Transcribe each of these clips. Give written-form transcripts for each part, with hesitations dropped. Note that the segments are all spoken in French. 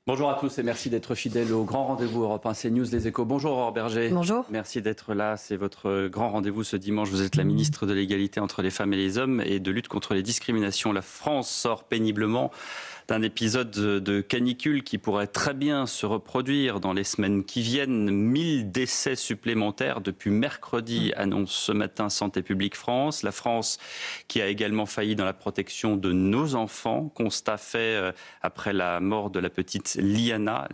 Bonjour à tous et merci d'être fidèles au grand rendez-vous Europe 1 CNews Les Échos. Bonjour Aurore Berger. Bonjour. Merci d'être là. C'est votre grand rendez-vous ce dimanche. Vous êtes la ministre de l'égalité entre les femmes et les hommes et de lutte contre les discriminations. La France sort péniblement d'un épisode de canicule qui pourrait très bien se reproduire dans les semaines qui viennent. 1000 décès supplémentaires depuis mercredi, annonce ce matin Santé publique France. La France qui a également failli dans la protection de nos enfants. Constat fait après la mort de la petite Liana,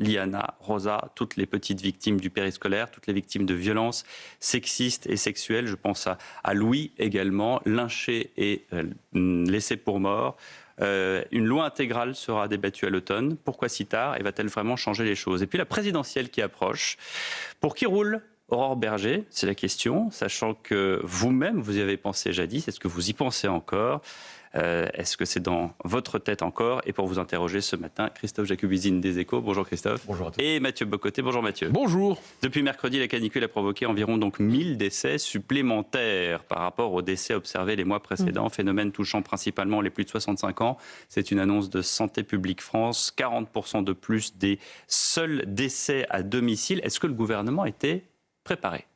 Rosa, toutes les petites victimes du périscolaire, toutes les victimes de violences sexistes et sexuelles. Je pense à Louis également, lynché et laissé pour mort. Une loi intégrale sera débattue à l'automne. Pourquoi si tard et va-t-elle vraiment changer les choses? Et puis la présidentielle qui approche. Pour qui roule Aurore Berger? C'est la question, sachant que vous-même, vous y avez pensé jadis. Est-ce que vous y pensez encore? Est-ce que c'est dans votre tête encore? Et pour vous interroger ce matin, Christophe Jacubizine des Échos. Bonjour Christophe. Bonjour à tous. Et Mathieu Bocoté. Bonjour Mathieu. Bonjour. Depuis mercredi, la canicule a provoqué environ 1000 décès supplémentaires par rapport aux décès observés les mois précédents. Phénomène touchant principalement les plus de 65 ans. C'est une annonce de Santé publique France. 40% de plus des seuls décès à domicile. Est-ce que le gouvernement était préparé?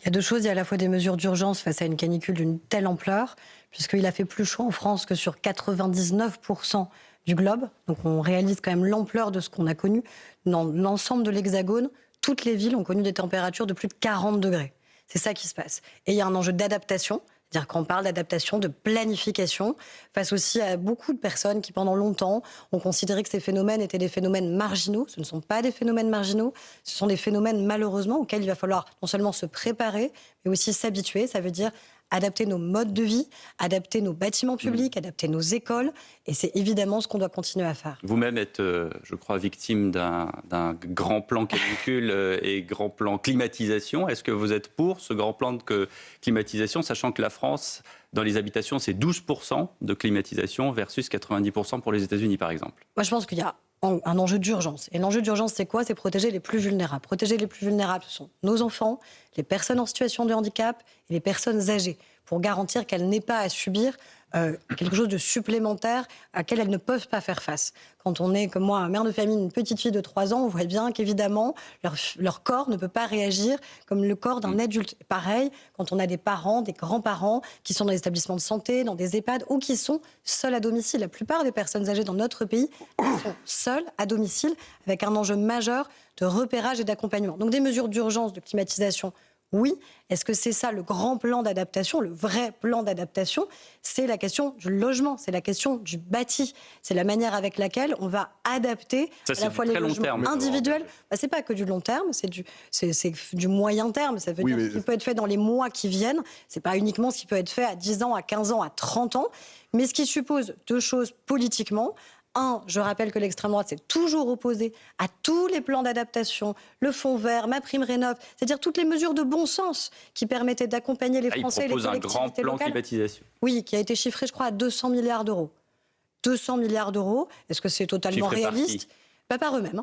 Il y a deux choses. Il y a à la fois des mesures d'urgence face à une canicule d'une telle ampleur, puisqu'il a fait plus chaud en France que sur 99% du globe. Donc on réalise quand même l'ampleur de ce qu'on a connu. Dans l'ensemble de l'Hexagone, toutes les villes ont connu des températures de plus de 40 degrés. C'est ça qui se passe. Et il y a un enjeu d'adaptation. C'est-à-dire qu'on parle d'adaptation, de planification, face aussi à beaucoup de personnes qui, pendant longtemps, ont considéré que ces phénomènes étaient des phénomènes marginaux. Ce ne sont pas des phénomènes marginaux, ce sont des phénomènes, malheureusement, auxquels il va falloir non seulement se préparer, mais aussi s'habituer. Ça veut dire adapter nos modes de vie, adapter nos bâtiments publics, adapter nos écoles. Et c'est évidemment ce qu'on doit continuer à faire. Vous-même êtes, je crois, victime d'un grand plan canicule et grand plan climatisation. Est-ce que vous êtes pour ce grand plan de climatisation, sachant que la France, dans les habitations, c'est 12% de climatisation versus 90% pour les États-Unis, par exemple? Moi, je pense qu'il y a un enjeu d'urgence. Et l'enjeu d'urgence, c'est quoi? C'est protéger les plus vulnérables. Protéger les plus vulnérables, ce sont nos enfants, les personnes en situation de handicap et les personnes âgées, pour garantir qu'elles n'aient pas à subir quelque chose de supplémentaire à laquelle elles ne peuvent pas faire face. Quand on est, comme moi, un mère de famille, une petite fille de 3 ans, on voit bien qu'évidemment, leur corps ne peut pas réagir comme le corps d'un adulte. Pareil, quand on a des parents, des grands-parents qui sont dans des établissements de santé, dans des EHPAD ou qui sont seuls à domicile. La plupart des personnes âgées dans notre pays sont seules à domicile avec un enjeu majeur de repérage et d'accompagnement. Donc des mesures d'urgence de climatisation, oui. Est-ce que c'est ça le grand plan d'adaptation, le vrai plan d'adaptation? C'est la question du logement, c'est la question du bâti. C'est la manière avec laquelle on va adapter ça, à la fois les logements individuels. C'est pas que du long terme, c'est du moyen terme. Ça veut dire ce qui peut être fait dans les mois qui viennent. C'est pas uniquement ce qui peut être fait à 10 ans, à 15 ans, à 30 ans. Mais ce qui suppose deux choses politiquement. Un, je rappelle que l'extrême droite s'est toujours opposée à tous les plans d'adaptation, le fonds vert, MaPrimeRénov', c'est-à-dire toutes les mesures de bon sens qui permettaient d'accompagner les Français et les collectivités locales. Il propose un grand plan climatisation. Oui, qui a été chiffré, je crois, à 200 milliards d'euros. 200 milliards d'euros, est-ce que c'est totalement réaliste? Par eux-mêmes.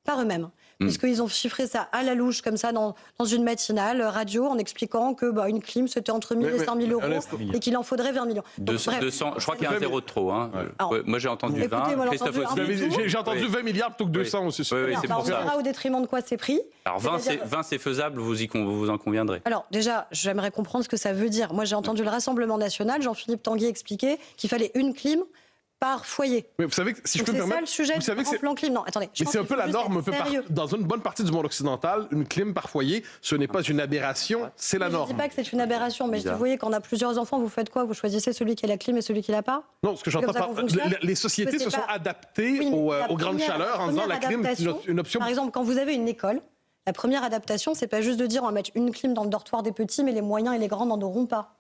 Par eux-mêmes. Puisqu'ils ont chiffré ça à la louche, comme ça, dans une matinale radio, en expliquant que une clim, c'était entre 1 000 et 5 000 euros et qu'il en faudrait 20 millions. Donc, 200, je crois qu'il y a un zéro de trop. Hein. Alors, moi, j'ai entendu 20. Christophe aussi. J'ai entendu 20 milliards plutôt que 200 aussi. Oui, c'est pour on verra au détriment de quoi c'est pris. Alors, 20, c'est faisable, vous en conviendrez. Alors, déjà, j'aimerais comprendre ce que ça veut dire. Moi, j'ai entendu le Rassemblement national, Jean-Philippe Tanguy expliquer qu'il fallait une clim par foyer. Mais vous savez que, si je peux me permettre, c'est ça le sujet du plan clim. Non, attendez. Mais c'est un peu la norme dans une bonne partie du monde occidental. Une clim par foyer, ce n'est pas une aberration, c'est la norme. Je ne dis pas que c'est une aberration, mais vous voyez, quand on a plusieurs enfants, vous faites quoi? Vous choisissez celui qui a la clim et celui qui l'a pas? Non, ce que j'entends par les sociétés se sont adaptées aux grandes chaleurs en disant la clim est une option. Par exemple, quand vous avez une école, la première adaptation, c'est pas juste de dire on va mettre une clim dans le dortoir des petits, mais les moyens et les grands n'en auront pas.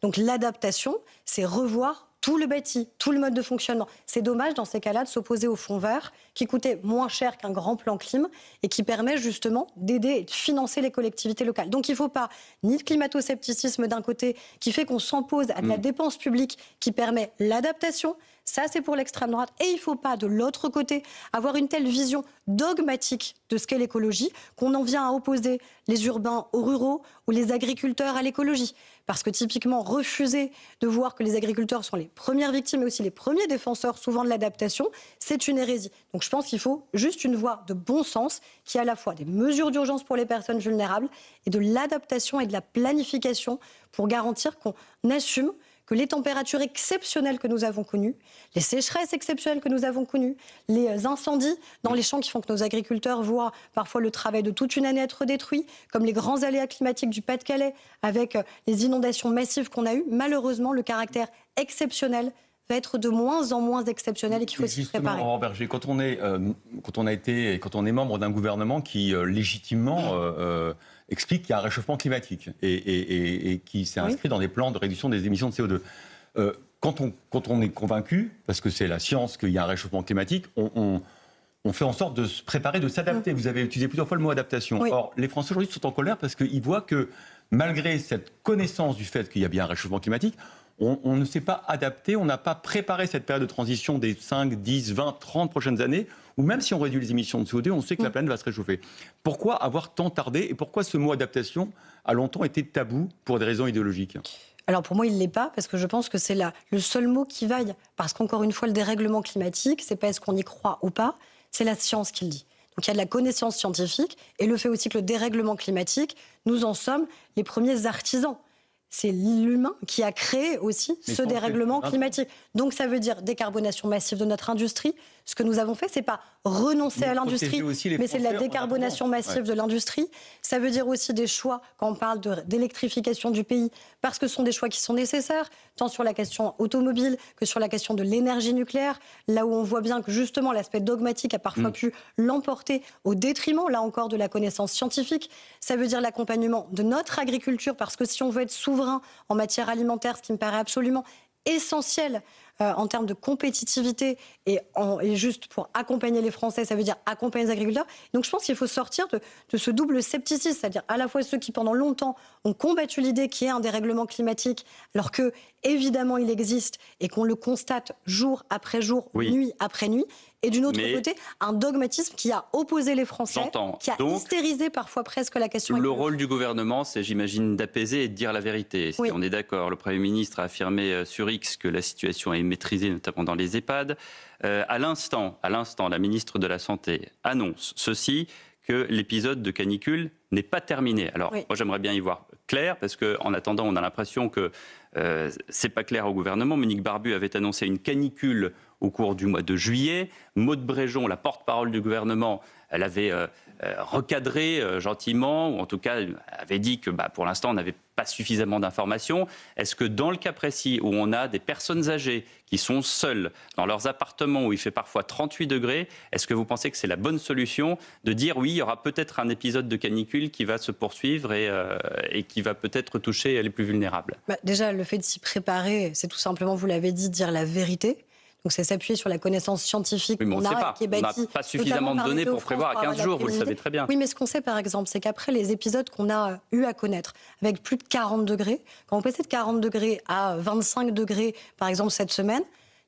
Donc l'adaptation, c'est revoir tout le bâti, tout le mode de fonctionnement. C'est dommage dans ces cas-là de s'opposer au fonds vert qui coûtait moins cher qu'un grand plan clim et qui permet justement d'aider et de financer les collectivités locales. Donc il ne faut pas ni de climato-scepticisme d'un côté qui fait qu'on s'oppose à de la dépense publique qui permet l'adaptation. Ça, c'est pour l'extrême droite. Et il ne faut pas, de l'autre côté, avoir une telle vision dogmatique de ce qu'est l'écologie qu'on en vient à opposer les urbains aux ruraux ou les agriculteurs à l'écologie. Parce que typiquement, refuser de voir que les agriculteurs sont les premières victimes et aussi les premiers défenseurs souvent de l'adaptation, c'est une hérésie. Donc je pense qu'il faut juste une voie de bon sens qui est à la fois des mesures d'urgence pour les personnes vulnérables et de l'adaptation et de la planification pour garantir qu'on assume que les températures exceptionnelles que nous avons connues, les sécheresses exceptionnelles que nous avons connues, les incendies dans les champs qui font que nos agriculteurs voient parfois le travail de toute une année être détruit, comme les grands aléas climatiques du Pas-de-Calais avec les inondations massives qu'on a eues, malheureusement, le caractère exceptionnel va être de moins en moins exceptionnel et qu'il faut s'y préparer. Justement, Berger, quand on est membre d'un gouvernement qui légitimement explique qu'il y a un réchauffement climatique et qui s'est inscrit dans des plans de réduction des émissions de CO2, quand on est convaincu, parce que c'est la science qu'il y a un réchauffement climatique, on fait en sorte de se préparer, de s'adapter. Vous avez utilisé plusieurs fois le mot adaptation. Oui. Or, les Français aujourd'hui sont en colère parce qu'ils voient que malgré cette connaissance du fait qu'il y a bien un réchauffement climatique, on ne s'est pas adapté, on n'a pas préparé cette période de transition des 5, 10, 20, 30 prochaines années, où même si on réduit les émissions de CO2, on sait que la planète va se réchauffer. Pourquoi avoir tant tardé et pourquoi ce mot adaptation a longtemps été tabou pour des raisons idéologiques ? Alors pour moi, il ne l'est pas, parce que je pense que c'est le seul mot qui vaille. Parce qu'encore une fois, le dérèglement climatique, c'est pas est-ce qu'on y croit ou pas, c'est la science qui le dit. Donc il y a de la connaissance scientifique et le fait aussi que le dérèglement climatique, nous en sommes les premiers artisans. C'est l'humain qui a créé aussi ce dérèglement climatique. Donc ça veut dire décarbonation massive de notre industrie. Ce que nous avons fait, c'est pas renoncer à l'industrie, mais c'est de la décarbonation massive de l'industrie. Ça veut dire aussi des choix, quand on parle d'électrification du pays, parce que ce sont des choix qui sont nécessaires, tant sur la question automobile que sur la question de l'énergie nucléaire, là où on voit bien que justement l'aspect dogmatique a parfois pu l'emporter au détriment, là encore, de la connaissance scientifique. Ça veut dire l'accompagnement de notre agriculture, parce que si on veut être souverain en matière alimentaire, ce qui me paraît absolument essentiel en termes de compétitivité et juste pour accompagner les Français, ça veut dire accompagner les agriculteurs. Donc je pense qu'il faut sortir de ce double scepticisme, c'est-à-dire à la fois ceux qui pendant longtemps ont combattu l'idée qu'il y ait un dérèglement climatique, alors que évidemment il existe et qu'on le constate jour après jour, nuit après nuit, et d'une autre côté, un dogmatisme qui a opposé les Français, qui a hystérisé parfois presque la question. Le rôle du gouvernement, c'est, j'imagine, d'apaiser et de dire la vérité. Si on est d'accord, le Premier ministre a affirmé sur X que la situation est maîtrisée, notamment dans les EHPAD. À l'instant, la ministre de la Santé annonce ceci, que l'épisode de canicule n'est pas terminé. Alors, moi, j'aimerais bien y voir clair, parce qu'en attendant, on a l'impression que c'est pas clair au gouvernement. Monique Barbu avait annoncé une canicule au cours du mois de juillet. Maude Bréjon, la porte-parole du gouvernement, elle avait recadré gentiment, ou en tout cas avait dit que pour l'instant on n'avait pas suffisamment d'informations. Est-ce que dans le cas précis où on a des personnes âgées qui sont seules dans leurs appartements où il fait parfois 38 degrés, est-ce que vous pensez que c'est la bonne solution de dire oui, il y aura peut-être un épisode de canicule qui va se poursuivre et qui va peut-être toucher les plus vulnérables ? Déjà, le fait de s'y préparer, c'est tout simplement, vous l'avez dit, dire la vérité. Donc c'est s'appuyer sur la connaissance scientifique qu'on a, qui est bâtie. On n'a pas suffisamment de données pour prévoir à 15 jours, vous le savez très bien. Oui, mais ce qu'on sait par exemple, c'est qu'après les épisodes qu'on a eu à connaître, avec plus de 40 degrés, quand on passait de 40 degrés à 25 degrés, par exemple cette semaine,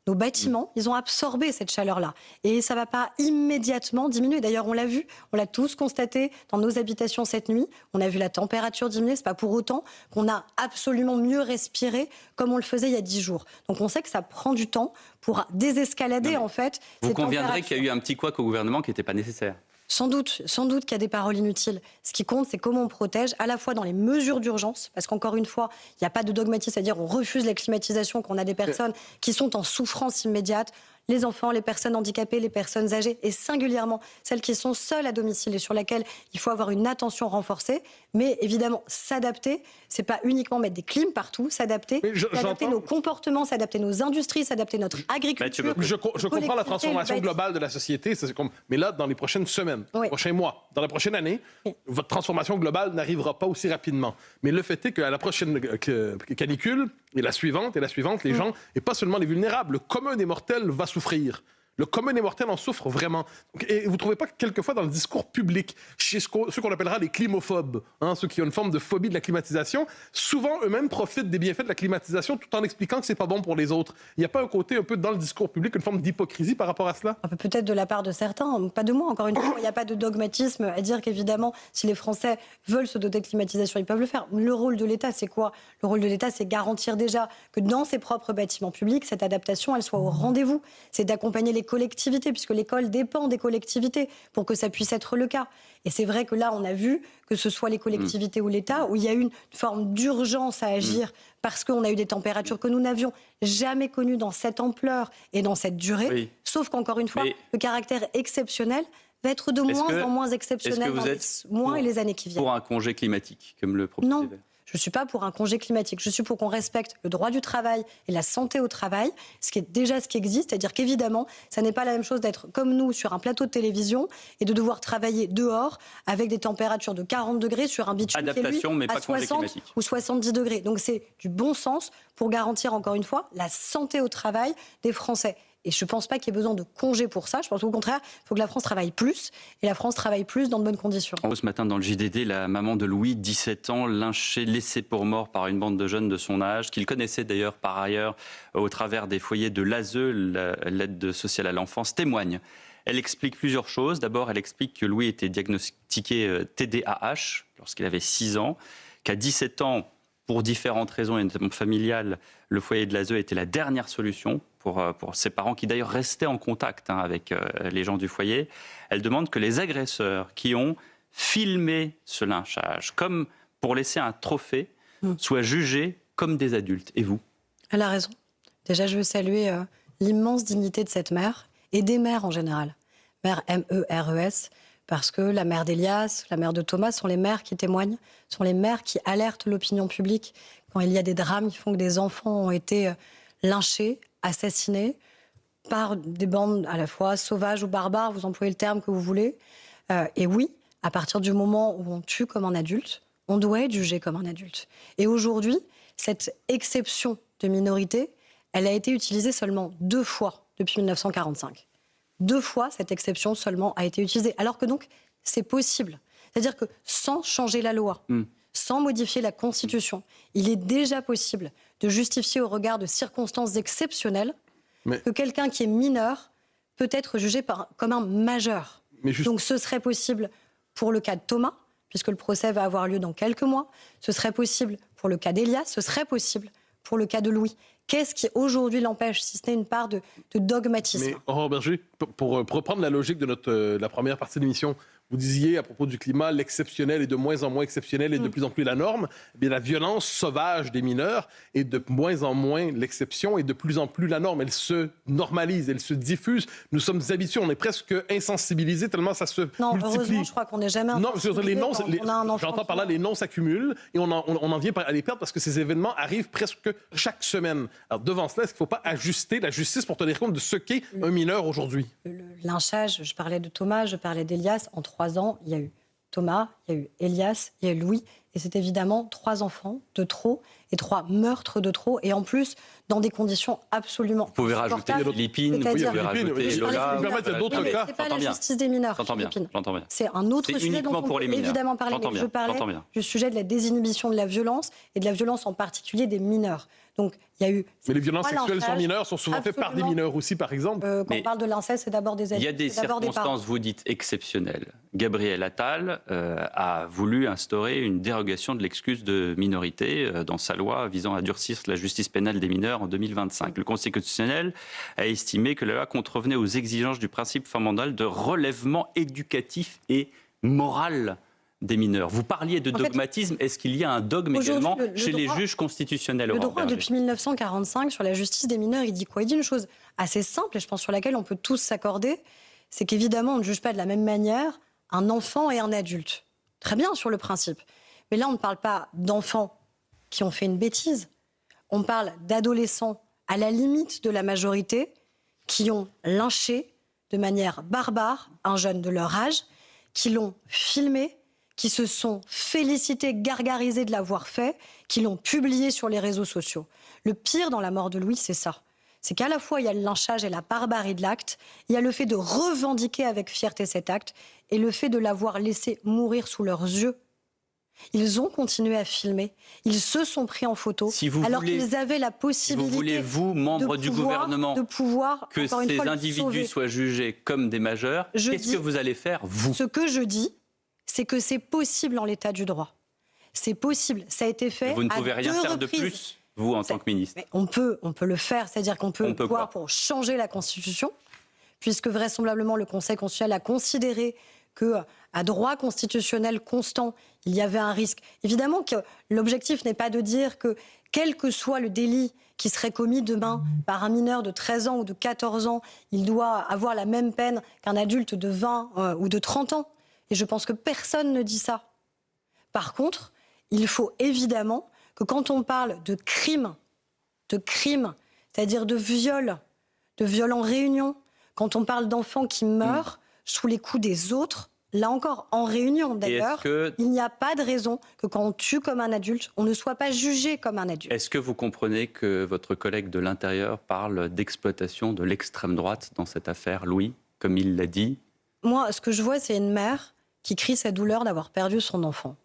nos bâtiments, ils ont absorbé cette chaleur-là. Et ça ne va pas immédiatement diminuer. D'ailleurs, on l'a vu, on l'a tous constaté dans nos habitations cette nuit. On a vu la température diminuer. Ce n'est pas pour autant qu'on a absolument mieux respiré comme on le faisait il y a 10 jours. Donc on sait que ça prend du temps pour désescalader, en fait. Vous conviendrez qu'il y a eu un petit couac au gouvernement qui n'était pas nécessaire ? Sans doute qu'il y a des paroles inutiles. Ce qui compte, c'est comment on protège, à la fois dans les mesures d'urgence, parce qu'encore une fois, il n'y a pas de dogmatisme, c'est-à-dire on refuse la climatisation quand on a des personnes qui sont en souffrance immédiate, les enfants, les personnes handicapées, les personnes âgées, et singulièrement celles qui sont seules à domicile et sur lesquelles il faut avoir une attention renforcée. Mais évidemment, s'adapter, c'est pas uniquement mettre des clims partout, s'adapter nos comportements, s'adapter nos industries, s'adapter notre agriculture. Je comprends la transformation globale de la société, mais là, dans les prochaines semaines, les prochains mois, dans la prochaine année, votre transformation globale n'arrivera pas aussi rapidement. Mais le fait est qu'à la prochaine canicule, et la suivante, les gens, et pas seulement les vulnérables, le commun des mortels va souffrir. Le commun des mortels en souffre vraiment. Et vous ne trouvez pas que quelquefois dans le discours public, chez ceux qu'on appellera les climophobes, ceux qui ont une forme de phobie de la climatisation, souvent eux-mêmes profitent des bienfaits de la climatisation tout en expliquant que c'est pas bon pour les autres. Il n'y a pas un côté un peu dans le discours public, une forme d'hypocrisie par rapport à cela? Peut-être de la part de certains, pas de moi. Encore une fois, il n'y a pas de dogmatisme à dire qu'évidemment, si les Français veulent se doter de climatisation, ils peuvent le faire. Le rôle de l'État, c'est quoi? Le rôle de l'État, c'est garantir déjà que dans ses propres bâtiments publics, cette adaptation, elle soit au rendez-vous. C'est d'accompagner les collectivités, puisque l'école dépend des collectivités pour que ça puisse être le cas. Et c'est vrai que là, on a vu, que ce soit les collectivités ou l'État, où il y a eu une forme d'urgence à agir parce qu'on a eu des températures que nous n'avions jamais connues dans cette ampleur et dans cette durée. Oui. Sauf qu'encore une fois, le caractère exceptionnel va être de moins en moins exceptionnel dans les mois et les années qui viennent. Pour un congé climatique, comme le propose? Non. Je ne suis pas pour un congé climatique. Je suis pour qu'on respecte le droit du travail et la santé au travail, ce qui est déjà ce qui existe. C'est-à-dire qu'évidemment, ça n'est pas la même chose d'être comme nous sur un plateau de télévision et de devoir travailler dehors avec des températures de 40 degrés sur un bitume qui est, lui, à 60 ou 70 degrés. Donc c'est du bon sens pour garantir, encore une fois, la santé au travail des Français. Et je ne pense pas qu'il y ait besoin de congés pour ça. Je pense qu'au contraire, il faut que la France travaille plus. Et la France travaille plus dans de bonnes conditions. Ce matin, dans le JDD, la maman de Louis, 17 ans, lynchée, laissée pour mort par une bande de jeunes de son âge, qu'il connaissait d'ailleurs par ailleurs au travers des foyers de l'ASE, l'aide sociale à l'enfance, témoigne. Elle explique plusieurs choses. D'abord, elle explique que Louis était diagnostiqué TDAH lorsqu'il avait 6 ans, qu'à 17 ans, pour différentes raisons, et notamment familiales, le foyer de l'ASE était la dernière solution pour ses parents, qui d'ailleurs restaient en contact avec les gens du foyer. Elle demande que les agresseurs qui ont filmé ce lynchage, comme pour laisser un trophée, soient jugés comme des adultes. Et vous? Elle a raison. Déjà, je veux saluer l'immense dignité de cette mère, et des mères en général. Mère MERES, parce que la mère d'Elias, la mère de Thomas sont les mères qui témoignent, sont les mères qui alertent l'opinion publique quand il y a des drames qui font que des enfants ont été lynchés, assassinés par des bandes à la fois sauvages ou barbares, vous employez le terme que vous voulez. Et oui, à partir du moment où on tue comme un adulte, on doit être jugé comme un adulte. Et aujourd'hui, cette exception de minorité, elle a été utilisée seulement 2 fois depuis 1945. 2 fois, cette exception seulement a été utilisée. Alors que donc, c'est possible. C'est-à-dire que sans changer la loi, sans modifier la Constitution, il est déjà possible de justifier au regard de circonstances exceptionnelles que quelqu'un qui est mineur peut être jugé comme un majeur. Donc ce serait possible pour le cas de Thomas, puisque le procès va avoir lieu dans quelques mois. Ce serait possible pour le cas d'Elias, ce serait possible pour le cas de Louis. Qu'est-ce qui aujourd'hui l'empêche, si ce n'est une part de dogmatisme? Mais Aurore Berger, pour reprendre la logique de la première partie de l'émission, vous disiez à propos du climat, l'exceptionnel est de moins en moins exceptionnel et de plus en plus la norme. Eh bien, la violence sauvage des mineurs est de moins en moins l'exception et de plus en plus la norme. Elle se normalise, elle se diffuse. Nous sommes habitués, on est presque insensibilisés tellement ça se multiplie. Heureusement, je crois qu'on n'est jamais insensibilisés. Non, j'entends par là, les noms s'accumulent et on en vient à les perdre parce que ces événements arrivent presque chaque semaine. Alors, devant cela, est-ce qu'il ne faut pas ajuster la justice pour tenir compte de ce qu'est un mineur aujourd'hui? Le lynchage, je parlais de Thomas, je parlais d'Elias. En 3 ans, il y a eu Thomas, il y a eu Elias, il y a eu Louis. Et c'est évidemment 3 enfants de trop et 3 meurtres de trop. Et en plus, dans des conditions absolument Vous pouvez rajouter Philippines, vous pouvez rajouter Lola. Il y a d'autres cas. C'est pas la justice des mineurs, Philippines. C'est un autre sujet dont on peut évidemment parler. Mais je parlais du sujet de la désinhibition de la violence et de la violence en particulier des mineurs. Donc, il y a eu... Mais les violences sexuelles sur mineurs sont souvent faites par des mineurs aussi, par exemple. Quand on parle de l'inceste, c'est d'abord des adultes. Il y a des circonstances, vous dites, exceptionnelles. Gabriel Attal a voulu instaurer une dérogation de l'excuse de minorité dans sa loi visant à durcir la justice pénale des mineurs en 2025. Le Conseil constitutionnel a estimé que la loi contrevenait aux exigences du principe fondamental de relèvement éducatif et moral des mineurs. Vous parliez de dogmatisme. Est-ce qu'il y a un dogme également chez les juges constitutionnels? Le droit depuis 1945 sur la justice des mineurs, il dit quoi? Il dit une chose assez simple et je pense sur laquelle on peut tous s'accorder, c'est qu'évidemment on ne juge pas de la même manière un enfant et un adulte. Très bien sur le principe. Mais là on ne parle pas d'enfants qui ont fait une bêtise. On parle d'adolescents à la limite de la majorité qui ont lynché de manière barbare un jeune de leur âge, qui l'ont filmé, qui se sont félicités, gargarisés de l'avoir fait, qui l'ont publié sur les réseaux sociaux. Le pire dans la mort de Louis, c'est ça. c'est qu'à la fois, il y a le lynchage et la barbarie de l'acte, il y a le fait de revendiquer avec fierté cet acte et le fait de l'avoir laissé mourir sous leurs yeux. Ils ont continué à filmer, ils se sont pris en photo, alors qu'ils avaient la possibilité, si vous voulez, vous, membres du gouvernement, de pouvoir, que ces individus soient jugés comme des majeurs, qu'est-ce que vous allez faire, vous ? Ce que je dis, c'est que c'est possible en l'état du droit. C'est possible, ça a été fait. Vous ne pouvez rien faire reprises. De plus, vous, en tant que ministre. Mais on peut le faire, c'est-à-dire qu'on peut voir pour changer la Constitution, puisque vraisemblablement le Conseil constitutionnel a considéré qu'à droit constitutionnel constant, il y avait un risque. Évidemment que l'objectif n'est pas de dire que, quel que soit le délit qui serait commis demain par un mineur de 13 ans ou de 14 ans, il doit avoir la même peine qu'un adulte de 20 ou de 30 ans. Et je pense que personne ne dit ça. Par contre, il faut évidemment que quand on parle de crimes, c'est-à-dire de viol en réunion, quand on parle d'enfants qui meurent sous les coups des autres, là encore, en réunion d'ailleurs, il n'y a pas de raison que quand on tue comme un adulte, on ne soit pas jugé comme un adulte. Est-ce que vous comprenez que votre collègue de l'Intérieur parle d'exploitation de l'extrême droite dans cette affaire, Louis, comme il l'a dit ? Moi, ce que je vois, c'est une mère qui crie sa douleur d'avoir perdu son enfant.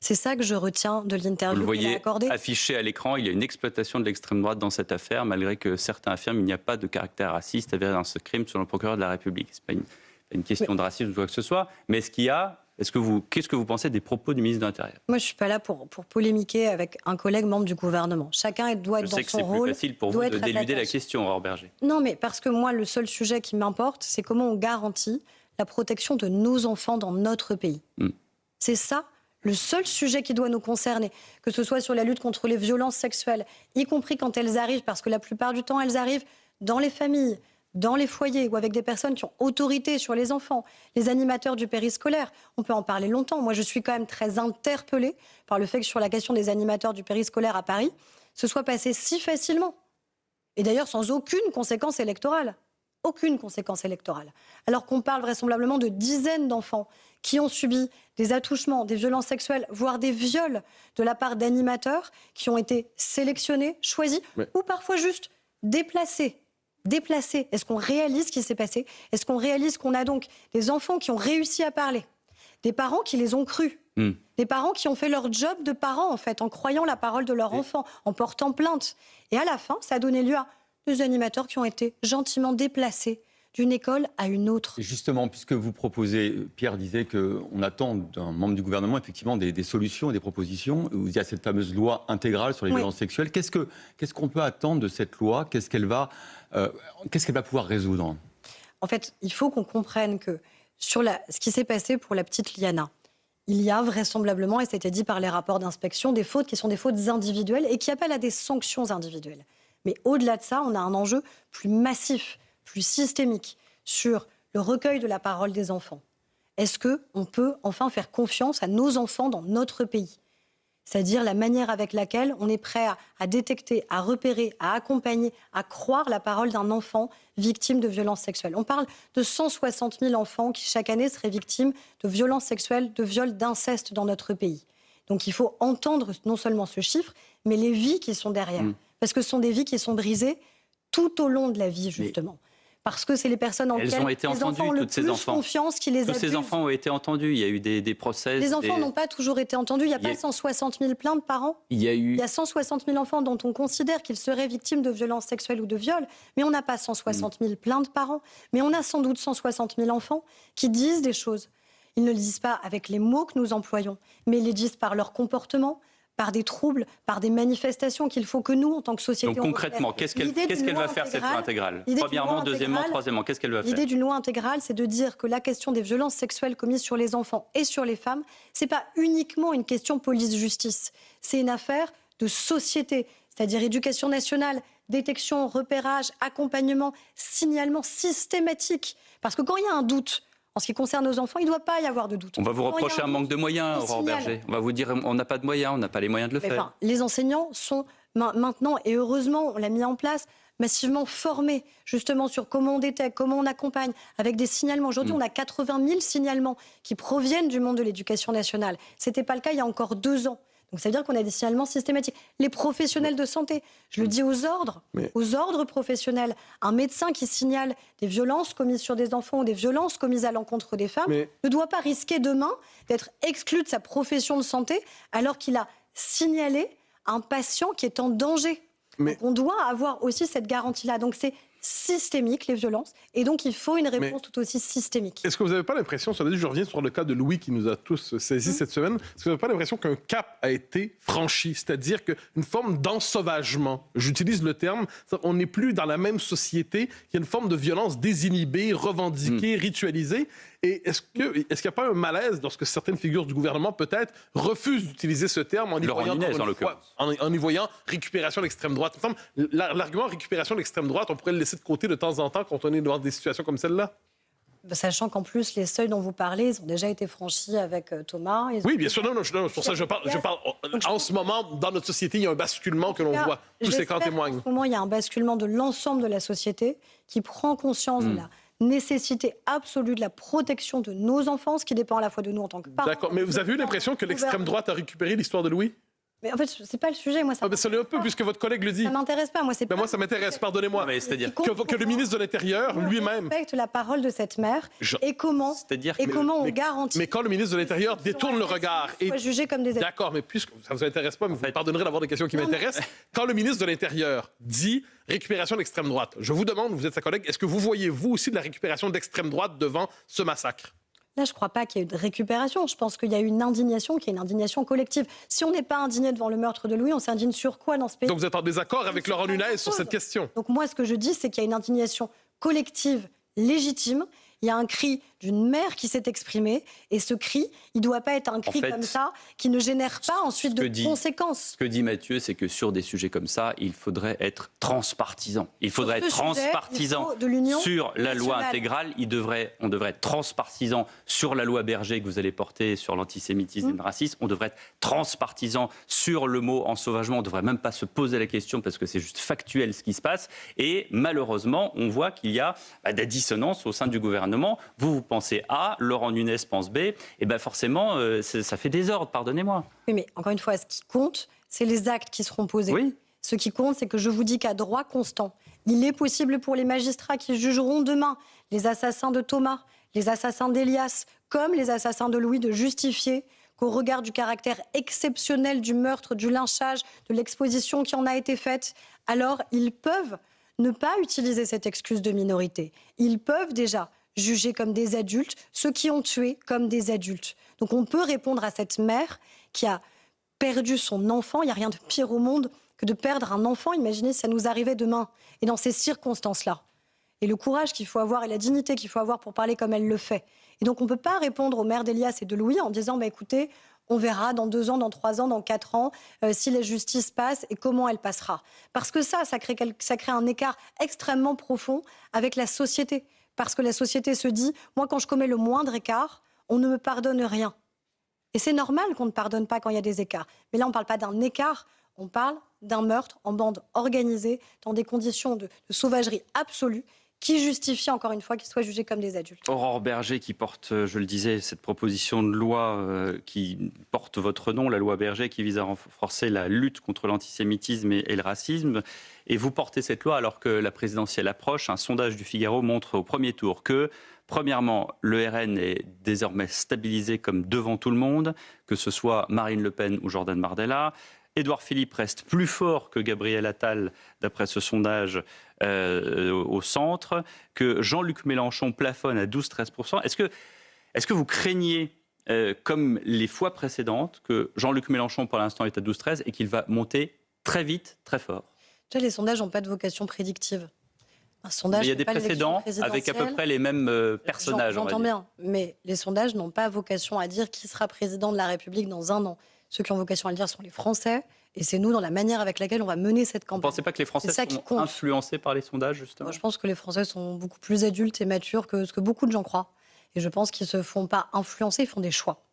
C'est ça que je retiens de l'interview qu'il a accordée. Vous le voyez affiché à l'écran, il y a une exploitation de l'extrême droite dans cette affaire, malgré que certains affirment qu'il n'y a pas de caractère raciste avéré dans ce crime selon le procureur de la République. Ce n'est pas une question de racisme ou quoi que ce soit, mais qu'est-ce que vous pensez des propos du ministre de l'Intérieur ? Moi, je ne suis pas là pour polémiquer avec un collègue membre du gouvernement. Chacun doit être dans son rôle. Je sais que c'est plus facile pour vous de d'éluder la question, Aurore Bergé. Non, mais parce que moi, le seul sujet qui m'importe, c'est comment on garantit la protection de nos enfants dans notre pays. C'est ça le seul sujet qui doit nous concerner, que ce soit sur la lutte contre les violences sexuelles, y compris quand elles arrivent, parce que la plupart du temps, elles arrivent dans les familles, dans les foyers ou avec des personnes qui ont autorité sur les enfants, les animateurs du périscolaire. On peut en parler longtemps. Moi, je suis quand même très interpellée par le fait que sur la question des animateurs du périscolaire à Paris, ce soit passé si facilement. Et d'ailleurs, sans aucune conséquence électorale. Aucune conséquence électorale. Alors qu'on parle vraisemblablement de dizaines d'enfants qui ont subi des attouchements, des violences sexuelles, voire des viols de la part d'animateurs qui ont été sélectionnés, choisis, ou parfois juste déplacés. Est-ce qu'on réalise ce qui s'est passé ? Est-ce qu'on réalise qu'on a donc des enfants qui ont réussi à parler ? Des parents qui les ont crus ? Des parents qui ont fait leur job de parents, en fait, en croyant la parole de leur enfant, en portant plainte. Et à la fin, ça a donné lieu à deux animateurs qui ont été gentiment déplacés d'une école à une autre. Et justement, puisque vous proposez, Pierre disait qu'on attend d'un membre du gouvernement effectivement des solutions et des propositions. Il y a cette fameuse loi intégrale sur les violences sexuelles. Qu'est-ce qu'on peut attendre de cette loi ? Qu'est-ce qu'elle va pouvoir résoudre ? En fait, il faut qu'on comprenne que sur ce qui s'est passé pour la petite Liana, il y a vraisemblablement, et ça a été dit par les rapports d'inspection, des fautes qui sont des fautes individuelles et qui appellent à des sanctions individuelles. Mais au-delà de ça, on a un enjeu plus massif, plus systémique, sur le recueil de la parole des enfants. Est-ce qu'on peut enfin faire confiance à nos enfants dans notre pays ? C'est-à-dire la manière avec laquelle on est prêt à détecter, à repérer, à accompagner, à croire la parole d'un enfant victime de violences sexuelles. On parle de 160 000 enfants qui, chaque année, seraient victimes de violences sexuelles, de viols, d'inceste dans notre pays. Donc il faut entendre non seulement ce chiffre, mais les vies qui sont derrière. Parce que ce sont des vies qui sont brisées tout au long de la vie, justement. Parce que c'est les personnes en lesquelles les enfants ont le plus confiance qui les abusent. Tous ces enfants ont été entendus. Il y a eu des procès. Les enfants n'ont pas toujours été entendus. Il n'y a pas 160 000 plaintes par an. Il y a 160 000 enfants dont on considère qu'ils seraient victimes de violences sexuelles ou de viols. Mais on n'a pas 160 000 plaintes par an. Mais on a sans doute 160 000 enfants qui disent des choses. Ils ne le disent pas avec les mots que nous employons, mais ils les disent par leur comportement, par des troubles, par des manifestations qu'il faut que nous, en tant que société... Donc concrètement, qu'est-ce qu'elle va faire, cette loi intégrale ? Premièrement, deuxièmement, troisièmement, qu'est-ce qu'elle va faire ? L'idée d'une loi intégrale, c'est de dire que la question des violences sexuelles commises sur les enfants et sur les femmes, c'est pas uniquement une question police-justice. C'est une affaire de société, c'est-à-dire éducation nationale, détection, repérage, accompagnement, signalement systématique. Parce que quand il y a un doute... En ce qui concerne nos enfants, il ne doit pas y avoir de doute. On va vous reprocher un manque de moyens, Aurore Bergé. On va vous dire on n'a pas de moyens, on n'a pas les moyens de le faire. Les enseignants sont maintenant, et heureusement, on l'a mis en place, massivement formés justement sur comment on détecte, comment on accompagne, avec des signalements. Aujourd'hui, on a 80 000 signalements qui proviennent du monde de l'éducation nationale. Ce n'était pas le cas il y a encore 2 ans. Donc ça veut dire qu'on a des signalements systématiques. Les professionnels de santé, je le dis aux ordres professionnels, un médecin qui signale des violences commises sur des enfants ou des violences commises à l'encontre des femmes ne doit pas risquer demain d'être exclu de sa profession de santé alors qu'il a signalé un patient qui est en danger. Donc on doit avoir aussi cette garantie-là. Donc c'est systémique, les violences, et donc il faut une réponse tout aussi systémique. Est-ce que vous n'avez pas l'impression, je reviens sur le cas de Louis qui nous a tous saisis cette semaine, est-ce que vous n'avez pas l'impression qu'un cap a été franchi, c'est-à-dire qu'une forme d'ensauvagement, j'utilise le terme, on n'est plus dans la même société, qu'il y a une forme de violence désinhibée, revendiquée, ritualisée, et est-ce qu'il n'y a pas un malaise lorsque certaines figures du gouvernement, peut-être, refusent d'utiliser ce terme en y voyant récupération de l'extrême droite? L'argument récupération de l'extrême droite, on pourrait le laisser de côté de temps en temps quand on est devant des situations comme celle-là? Sachant qu'en plus, les seuils dont vous parlez, ils ont déjà été franchis avec Thomas. Oui, bien sûr, non, pour ça je parle. En ce moment, dans notre société, il y a un basculement que l'on voit. Tous ces cas témoignent. En ce moment, il y a un basculement de l'ensemble de la société qui prend conscience de la nécessité absolue de la protection de nos enfants, ce qui dépend à la fois de nous en tant que parents. D'accord, mais vous avez eu l'impression que l'extrême droite a récupéré l'histoire de Louis? Mais en fait, c'est pas le sujet. Moi, ça l'est un peu, puisque votre collègue le dit. Ça m'intéresse pas. Moi, ça m'intéresse, pardonnez-moi. C'est-à-dire que le ministre de l'Intérieur, lui-même... respecte la parole de cette mère et comment on garantit... Mais quand le ministre de l'Intérieur détourne le regard... soit jugé comme des adultes. D'accord, mais puisque ça ne vous intéresse pas, mais vous me pardonnerez d'avoir des questions qui m'intéressent. Quand le ministre de l'Intérieur dit récupération de l'extrême droite, je vous demande, vous êtes sa collègue, est-ce que vous voyez, vous aussi, de la récupération de l'extrême droite devant ce massacre? Là, je ne crois pas qu'il y ait eu de récupération. Je pense qu'il y a eu une indignation qui est une indignation collective. Si on n'est pas indigné devant le meurtre de Louis, on s'indigne sur quoi dans ce pays? Donc vous êtes en désaccord avec Laurent Nunez sur cette question? Donc moi, ce que je dis, c'est qu'il y a une indignation collective légitime. Il y a un cri d'une mère qui s'est exprimée, et ce cri, il ne doit pas être un cri comme ça, qui ne génère pas ensuite de conséquences. Ce que dit Mathieu, c'est que sur des sujets comme ça, il faudrait être transpartisan. Il faudrait être transpartisan sur la loi intégrale. On devrait être transpartisan sur la loi Berger que vous allez porter sur l'antisémitisme et le racisme. On devrait être transpartisan sur le mot ensauvagement. On ne devrait même pas se poser la question parce que c'est juste factuel ce qui se passe. Et malheureusement, on voit qu'il y a des dissonances au sein du gouvernement. Vous pensez A, Laurent Nunez pense B, et bien forcément, ça fait désordre, pardonnez-moi. Oui, mais encore une fois, ce qui compte, c'est les actes qui seront posés. Oui. Ce qui compte, c'est que je vous dis qu'à droit constant, il est possible pour les magistrats qui jugeront demain les assassins de Thomas, les assassins d'Elias, comme les assassins de Louis, de justifier qu'au regard du caractère exceptionnel du meurtre, du lynchage, de l'exposition qui en a été faite, alors ils peuvent ne pas utiliser cette excuse de minorité. Ils peuvent déjà jugés comme des adultes, ceux qui ont tué comme des adultes. Donc on peut répondre à cette mère qui a perdu son enfant. Il n'y a rien de pire au monde que de perdre un enfant. Imaginez si ça nous arrivait demain. Et dans ces circonstances-là. Et le courage qu'il faut avoir et la dignité qu'il faut avoir pour parler comme elle le fait. Et donc on ne peut pas répondre aux mères d'Elias et de Louis en disant écoutez, on verra dans 2 ans, dans 3 ans, dans 4 ans, si la justice passe et comment elle passera. Parce que ça crée un écart extrêmement profond avec la société. Parce que la société se dit, moi, quand je commets le moindre écart, on ne me pardonne rien. Et c'est normal qu'on ne pardonne pas quand il y a des écarts. Mais là, on ne parle pas d'un écart, on parle d'un meurtre en bande organisée, dans des conditions de sauvagerie absolue, qui justifie, encore une fois, qu'ils soient jugés comme des adultes. Aurore Berger qui porte, je le disais, cette proposition de loi qui porte votre nom, la loi Berger, qui vise à renforcer la lutte contre l'antisémitisme et le racisme. Et vous portez cette loi alors que la présidentielle approche. Un sondage du Figaro montre au premier tour que, premièrement, le RN est désormais stabilisé comme devant tout le monde, que ce soit Marine Le Pen ou Jordan Bardella. Édouard Philippe reste plus fort que Gabriel Attal, d'après ce sondage, au centre, que Jean-Luc Mélenchon plafonne à 12-13%. Est-ce que vous craignez, comme les fois précédentes, que Jean-Luc Mélenchon, pour l'instant, est à 12-13 et qu'il va monter très vite, très fort? Déjà, les sondages n'ont pas de vocation prédictive. Un sondage, mais il y a des précédents avec à peu près les mêmes personnages. J'entends bien, mais les sondages n'ont pas vocation à dire qui sera président de la République dans 1 an. Ceux qui ont vocation à le dire sont les Français, et c'est nous, dans la manière avec laquelle on va mener cette campagne. Vous ne pensez pas que les Français sont influencés par les sondages, justement? Moi, je pense que les Français sont beaucoup plus adultes et matures que ce que beaucoup de gens croient. Et je pense qu'ils ne se font pas influencer, ils font des choix.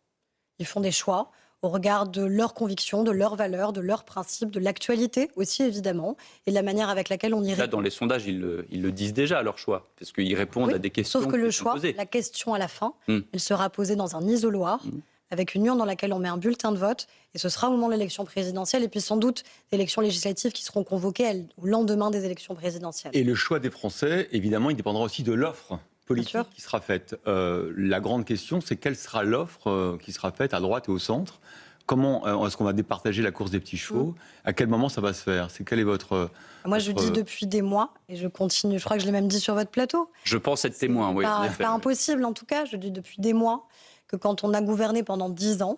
Ils font des choix au regard de leurs convictions, de leurs valeurs, de leurs principes, de l'actualité aussi, évidemment, et de la manière avec laquelle on y répond. Là, dans les sondages, ils le disent déjà, leur choix, parce qu'ils répondent à des questions. Sauf que le choix, la question à la fin, elle sera posée dans un isoloir, avec une urne dans laquelle on met un bulletin de vote. Et ce sera au moment de l'élection présidentielle et puis sans doute des élections législatives qui seront convoquées au lendemain des élections présidentielles. Et le choix des Français, évidemment, il dépendra aussi de l'offre politique qui sera faite. La grande question, c'est quelle sera l'offre qui sera faite à droite et au centre ? Comment est-ce qu'on va départager la course des petits chevaux ? À quel moment ça va se faire ? Quel est votre... Moi, je dis depuis des mois, et je continue, je crois que je l'ai même dit sur votre plateau. Je pense être témoin, oui. C'est pas impossible, en tout cas. Je dis depuis des mois que quand on a gouverné pendant 10 ans,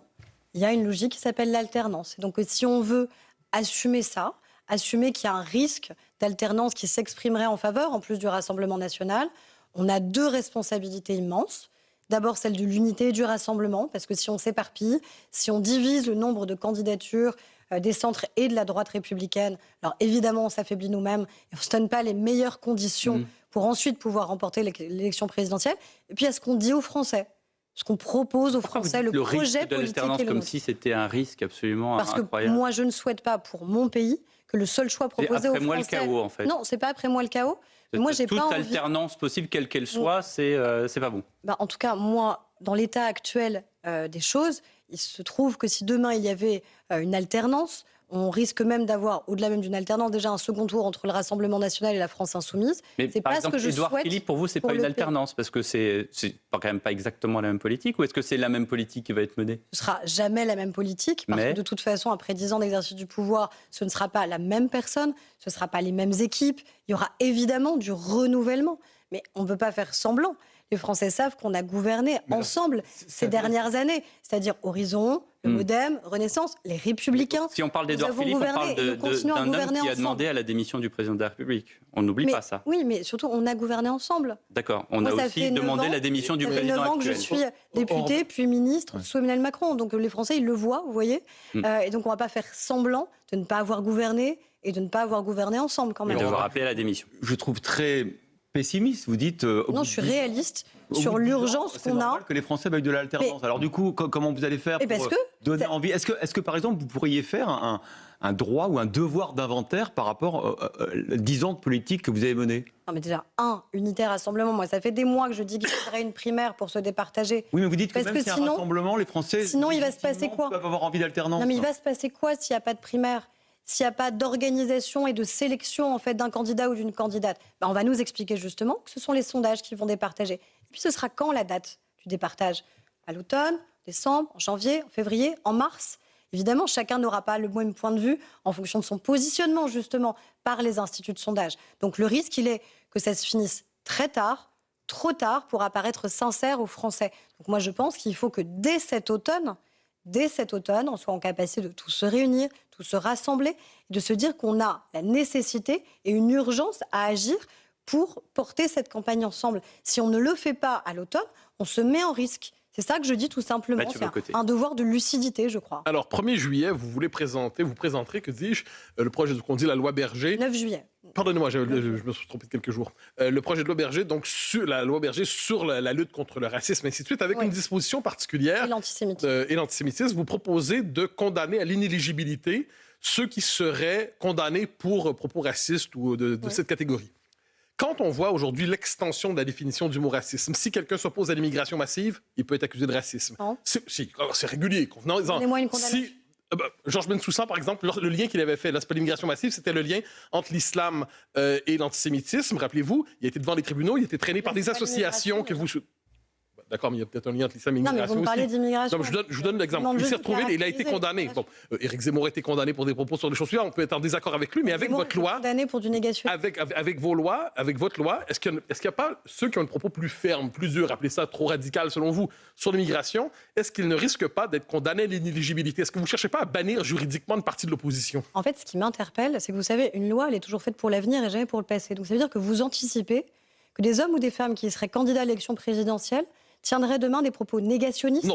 il y a une logique qui s'appelle l'alternance. Et donc, si on veut assumer ça, assumer qu'il y a un risque d'alternance qui s'exprimerait en faveur, en plus du Rassemblement national, on a 2 responsabilités immenses. D'abord, celle de l'unité et du rassemblement, parce que si on s'éparpille, si on divise le nombre de candidatures des centres et de la droite républicaine, alors évidemment, on s'affaiblit nous-mêmes et on ne se donne pas les meilleures conditions pour ensuite pouvoir remporter l'élection présidentielle. Et puis, il y a ce qu'on dit aux Français, ce qu'on propose aux Français, le projet politique et le comme nôtre. si c'était un risque absolument incroyable. Parce que moi, je ne souhaite pas pour mon pays que le seul choix proposé aux Français... Après moi, le chaos, en fait. Non, c'est pas après moi le chaos. Moi, j'ai toute pas envie... alternance possible, quelle qu'elle soit, c'est pas bon. En tout cas, moi, dans l'état actuel des choses, il se trouve que si demain il y avait une alternance, on risque même d'avoir, au-delà même d'une alternance, déjà un second tour entre le Rassemblement national et la France insoumise. Mais c'est par pas exemple, ce que je Édouard souhaite. Philippe, pour vous, c'est pas une alternance, parce que c'est quand même pas exactement la même politique, ou est-ce que c'est la même politique qui va être menée ? Ce sera jamais la même politique, parce que de toute façon, après 10 ans d'exercice du pouvoir, ce ne sera pas la même personne, ce ne sera pas les mêmes équipes. Il y aura évidemment du renouvellement, mais on ne peut pas faire semblant. Les Français savent qu'on a gouverné ensemble ces dernières années, c'est-à-dire Horizon, le Modem, Renaissance, les Républicains. Si on parle d'Édouard Philippe, on parle d'un homme qui a demandé à la démission du président de la République. On n'oublie pas ça. Oui, mais surtout, on a gouverné ensemble. D'accord. On a aussi demandé la démission du président actuel. Ça fait 9 ans que je suis députée, puis ministre sous Emmanuel Macron. Donc les Français, ils le voient, vous voyez. Et donc on ne va pas faire semblant de ne pas avoir gouverné et de ne pas avoir gouverné ensemble quand même. Et de vous rappeler à la démission. Je trouve très... pessimiste, vous dites... non, je suis réaliste sur l'urgence qu'on a. C'est normal que les Français veuillent de l'alternance. Alors du coup, comment vous allez faire pour donner envie ? Est-ce que, par exemple, vous pourriez faire un droit ou un devoir d'inventaire par rapport aux 10 ans de politique que vous avez menés ? Non, mais déjà, unité rassemblement. Moi, ça fait des mois que je dis qu'il faudrait une primaire pour se départager. Oui, mais vous dites que même si un rassemblement, les Français... Sinon, il va se passer quoi ? Peuvent avoir envie d'alternance. Non, mais il va se passer quoi s'il n'y a pas de primaire ? S'il n'y a pas d'organisation et de sélection en fait, d'un candidat ou d'une candidate, on va nous expliquer justement que ce sont les sondages qui vont départager. Et puis ce sera quand la date du départage ? À l'automne, décembre, en janvier, en février, en mars ? Évidemment, chacun n'aura pas le même point de vue en fonction de son positionnement justement par les instituts de sondage. Donc le risque, il est que ça se finisse très tard, trop tard pour apparaître sincère aux Français. Donc moi, je pense qu'il faut que dès cet automne, on soit en capacité de tous se réunir, tous se rassembler, et de se dire qu'on a la nécessité et une urgence à agir pour porter cette campagne ensemble. Si on ne le fait pas à l'automne, on se met en risque. C'est ça que je dis tout simplement. C'est un devoir de lucidité, je crois. Alors, 1er juillet, vous présenterez, que dis-je, le projet qu'on dit la loi Berger. 9 juillet. Pardonnez-moi, je me suis trompé de quelques jours. Le projet de loi Berger, donc sur la loi Berger sur la lutte contre le racisme, et ainsi de suite, avec une disposition particulière. Et l'antisémitisme. Vous proposez de condamner à l'inéligibilité ceux qui seraient condamnés pour propos racistes ou de cette catégorie. Quand on voit aujourd'hui l'extension de la définition du mot racisme, si quelqu'un s'oppose à l'immigration massive, il peut être accusé de racisme. C'est régulier. Donnez-moi une condamnation. Georges Bensoussan, par exemple, le lien qu'il avait fait, là, c'est pas l'immigration massive, c'était le lien entre l'islam et l'antisémitisme. Rappelez-vous, il a été devant les tribunaux, il a été traîné par des associations que vous... D'accord, mais il y a peut-être un lien entre l'islam et l'immigration aussi. Non, mais vous me parlez d'immigration. Je vous donne l'exemple. Il s'est retrouvé, il a été condamné. Bon, Éric Zemmour a été condamné pour des propos sur des choses suivantes. On peut être en désaccord avec lui, mais avec votre loi... condamné pour du négation. Avec vos lois, avec votre loi, est-ce qu'il n'y a pas ceux qui ont un propos plus ferme, plus dur, appelez ça trop radical selon vous, sur l'immigration, est-ce qu'ils ne risquent pas d'être condamnés à l'inéligibilité? Est-ce que vous ne cherchez pas à bannir juridiquement une partie de l'opposition? En fait, ce qui m'interpelle, c'est que vous savez, une loi, elle est toujours faite pour l'avenir et jamais pour le passé. Donc ça veut dire que vous anticipez que des hommes ou des femmes qui seraient candidats à l'élection présidentielle tiendrait demain des propos négationnistes,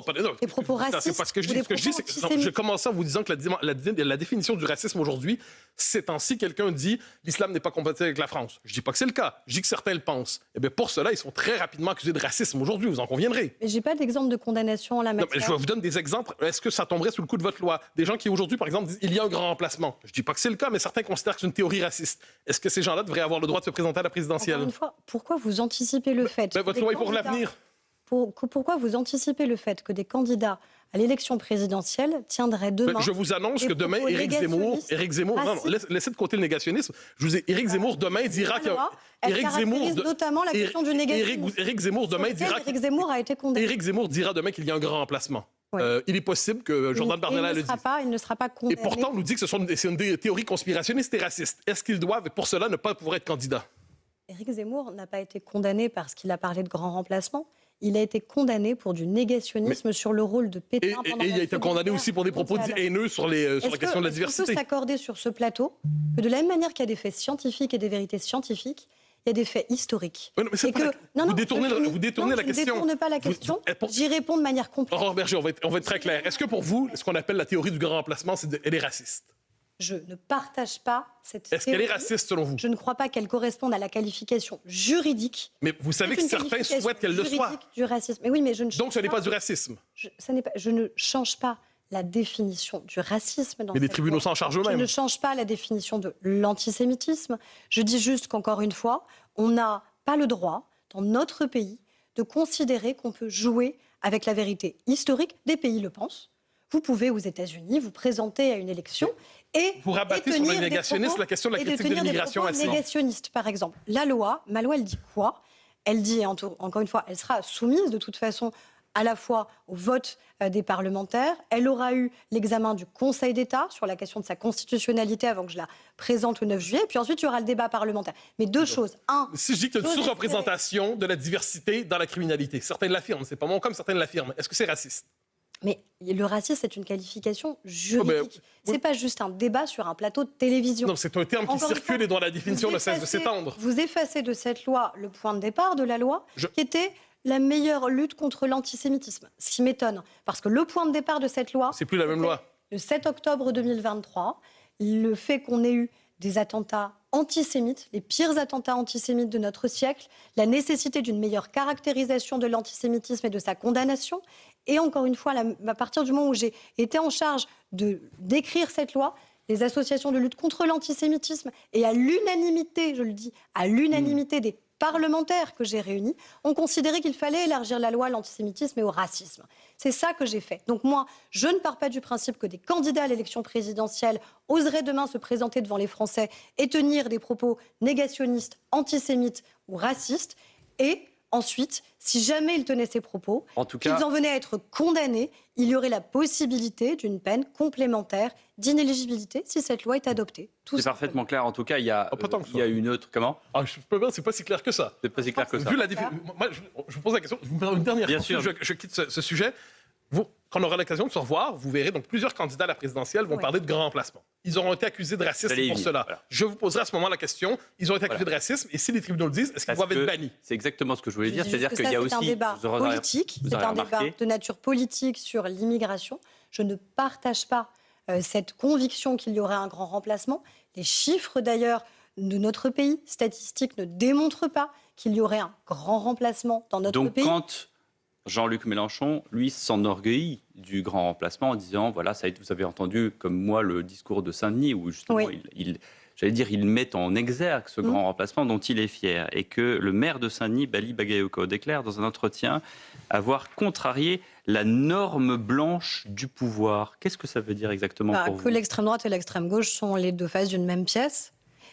des propos racistes. C'est pas ce que je dis. Ce que je dis, c'est que je commence en vous disant que la définition du racisme aujourd'hui, c'est ainsi quelqu'un dit l'islam n'est pas compatible avec la France. Je dis pas que c'est le cas. Je dis que certains le pensent. Et bien pour cela, ils sont très rapidement accusés de racisme aujourd'hui. Vous en conviendrez. Mais j'ai pas d'exemple de condamnation en la matière. Non, mais je vous donne des exemples. Est-ce que ça tomberait sous le coup de votre loi? Des gens qui aujourd'hui, par exemple, disent il y a un grand remplacement. Je dis pas que c'est le cas, mais certains considèrent que c'est une théorie raciste. Est-ce que ces gens-là devraient avoir le droit de se présenter à la présidentielle? Encore une fois, pourquoi vous anticipez le fait Votre loi est pour l'avenir. pourquoi vous anticipez le fait que des candidats à l'élection présidentielle tiendraient demain... Je vous annonce que demain, Éric Zemmour, non, laissez de côté le négationnisme. Je vous ai, Éric Zemmour demain dira qu'il y a... Éric Zemmour, notamment la question du négationnisme. Éric Zemmour demain dira... Éric Zemmour a été condamné. Éric Zemmour dira demain qu'il y a un grand remplacement. Oui. Il est possible que Jordan Bardella le dise. Il ne sera pas condamné. Et pourtant, on nous dit que c'est une théorie conspirationniste et raciste. Est-ce qu'ils doivent, pour cela, ne pas pouvoir être candidats? Éric Zemmour n'a pas été condamné parce qu'il a parlé de grand remplacement. Il a été condamné pour du négationnisme sur le rôle de Pétain pendant il a été condamné aussi pour des propos haineux sur la question de la diversité. On peut s'accorder sur ce plateau que de la même manière qu'il y a des faits scientifiques et des vérités scientifiques, il y a des faits historiques. Oui, vous détournez la question. Je ne détourne pas la question. J'y réponds de manière complète. Aurore Berger, on va être très clair. Est-ce que pour vous, ce qu'on appelle la théorie du grand remplacement, elle est raciste? Je ne partage pas cette théorie. Est-ce qu'elle est raciste selon vous? Je ne crois pas qu'elle corresponde à la qualification juridique. Mais vous savez que certains souhaitent qu'elle le soit. Du racisme. Mais oui, mais je ne Donc ce n'est pas du racisme. Je ne change pas la définition du racisme. Mais les tribunaux s'en chargent eux-mêmes. Je ne change pas la définition de l'antisémitisme. Je dis juste qu'encore une fois, on n'a pas le droit, dans notre pays, de considérer qu'on peut jouer avec la vérité historique. Des pays le pensent. Vous pouvez, aux États-Unis, vous présenter à une élection et vous rabattez sur le négationnisme la question de la critique de l'immigration récente. Négationniste, par exemple. Ma loi, elle dit quoi? Elle dit, encore une fois, elle sera soumise de toute façon à la fois au vote des parlementaires. Elle aura eu l'examen du Conseil d'État sur la question de sa constitutionnalité avant que je la présente le 9 juillet. Et puis ensuite, il y aura le débat parlementaire. Mais deux choses. Si je dis qu'il y a une sous-représentation de la diversité dans la criminalité, certains l'affirment, c'est pas mon comme certains l'affirment. Est-ce que c'est raciste? Mais le racisme, c'est une qualification juridique. C'est pas juste un débat sur un plateau de télévision. Non, c'est un terme qui circule et dont la définition ne cesse de s'étendre. Vous effacez de cette loi le point de départ de la loi, qui était la meilleure lutte contre l'antisémitisme. Ce qui m'étonne, parce que le point de départ de cette loi... C'est plus la même loi. Le 7 octobre 2023, le fait qu'on ait eu des attentats antisémites, les pires attentats antisémites de notre siècle, la nécessité d'une meilleure caractérisation de l'antisémitisme et de sa condamnation. Et encore une fois, à partir du moment où j'ai été en charge d'écrire cette loi, les associations de lutte contre l'antisémitisme et à l'unanimité, je le dis, à l'unanimité des parlementaires que j'ai réunis, ont considéré qu'il fallait élargir la loi à l'antisémitisme et au racisme. C'est ça que j'ai fait. Donc moi, je ne pars pas du principe que des candidats à l'élection présidentielle oseraient demain se présenter devant les Français et tenir des propos négationnistes, antisémites ou racistes. Et ensuite, si jamais ils tenaient ces propos, qu'ils en venaient à être condamnés, il y aurait la possibilité d'une peine complémentaire d'inéligibilité si cette loi est adoptée. C'est parfaitement clair. En tout cas, il y a une autre... Comment? Je peux pas, c'est pas si clair que ça. C'est pas si clair que ça. Moi, je vous pose la question. Je vous pose une dernière question. Je quitte ce sujet. Quand on aura l'occasion de se revoir, vous verrez donc plusieurs candidats à la présidentielle vont parler de grand remplacement. Ils auront été accusés de racisme pour cela. Voilà. Je vous poserai à ce moment la question. Ils ont été accusés de racisme et si les tribunaux le disent, est-ce qu'ils doivent être bannis? C'est exactement ce que je voulais dire. C'est-à-dire qu'il y a aussi... C'est un débat politique, c'est un débat de nature politique sur l'immigration. Je ne partage pas cette conviction qu'il y aurait un grand remplacement. Les chiffres d'ailleurs de notre pays, statistiques, ne démontrent pas qu'il y aurait un grand remplacement dans notre pays. Donc quand Jean-Luc Mélenchon, lui, s'enorgueillit du grand remplacement en disant, voilà, vous avez entendu comme moi le discours de Saint-Denis, où justement il met en exergue ce grand remplacement dont il est fier, et que le maire de Saint-Denis, Bali Bagayoko, déclare dans un entretien avoir contrarié la norme blanche du pouvoir. Qu'est-ce que ça veut dire exactement pour vous? Que l'extrême droite et l'extrême gauche sont les deux faces d'une même pièce.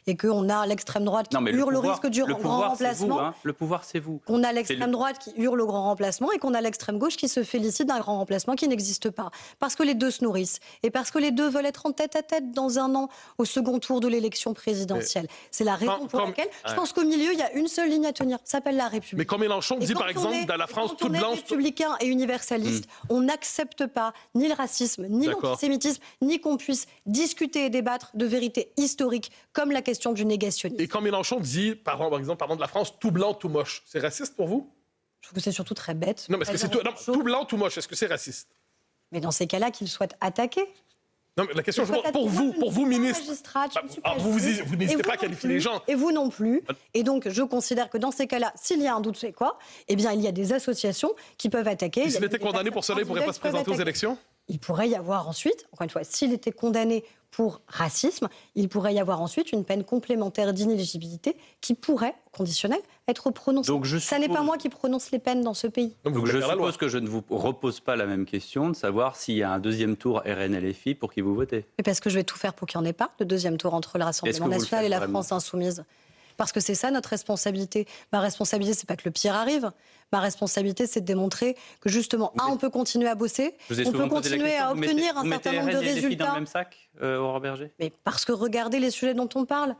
Et qu'on a l'extrême droite qui hurle le risque du grand remplacement. Le pouvoir, c'est vous. Qu'on a l'extrême droite qui hurle au grand remplacement et qu'on a l'extrême gauche qui se félicite d'un grand remplacement qui n'existe pas. Parce que les deux se nourrissent. Et parce que les deux veulent être en tête-à-tête dans un an au second tour de l'élection présidentielle. C'est la raison pour laquelle je pense qu'au milieu, il y a une seule ligne à tenir. Ça s'appelle la République. Mais quand Mélenchon dit, par exemple, dans la France toute blanche... républicain et universaliste, on n'accepte pas ni le racisme, ni l'antisémitisme, ni qu'on puisse discuter et débattre de vérités historiques comme la question du négationnisme. Et quand Mélenchon dit, par exemple, parlant de la France, tout blanc, tout moche, c'est raciste pour vous? Je trouve que c'est surtout très bête. Non, mais est-ce que c'est tout blanc, tout moche, est-ce que c'est raciste? Mais dans ces cas-là, qu'il souhaite attaquer. Non, mais la question, pour vous, ministre, vous n'hésitez pas à qualifier les gens. Et vous non plus. Et donc, je considère que dans ces cas-là, s'il y a un doute, c'est quoi? Eh bien, il y a des associations qui peuvent attaquer. Et s'il était condamné pour cela, il ne pourrait pas se présenter aux élections? Il pourrait y avoir ensuite, encore une fois, s'il était condamné pour racisme, il pourrait y avoir ensuite une peine complémentaire d'inéligibilité qui pourrait, conditionnelle, être prononcée. Donc ça n'est pas moi qui prononce les peines dans ce pays. Donc je suppose que je ne vous repose pas la même question de savoir s'il y a un deuxième tour RN-LFI pour qui vous votez. Mais parce que je vais tout faire pour qu'il n'y en ait pas, le deuxième tour entre le Rassemblement national et la France insoumise. Parce que c'est ça notre responsabilité. Ma responsabilité, c'est pas que le pire arrive. Ma responsabilité, c'est de démontrer que justement, on peut continuer à bosser, on peut continuer à obtenir un certain nombre de résultats. Vous mettez dans le même sac, Aurore Bergé ? Mais parce que regardez les sujets dont on parle.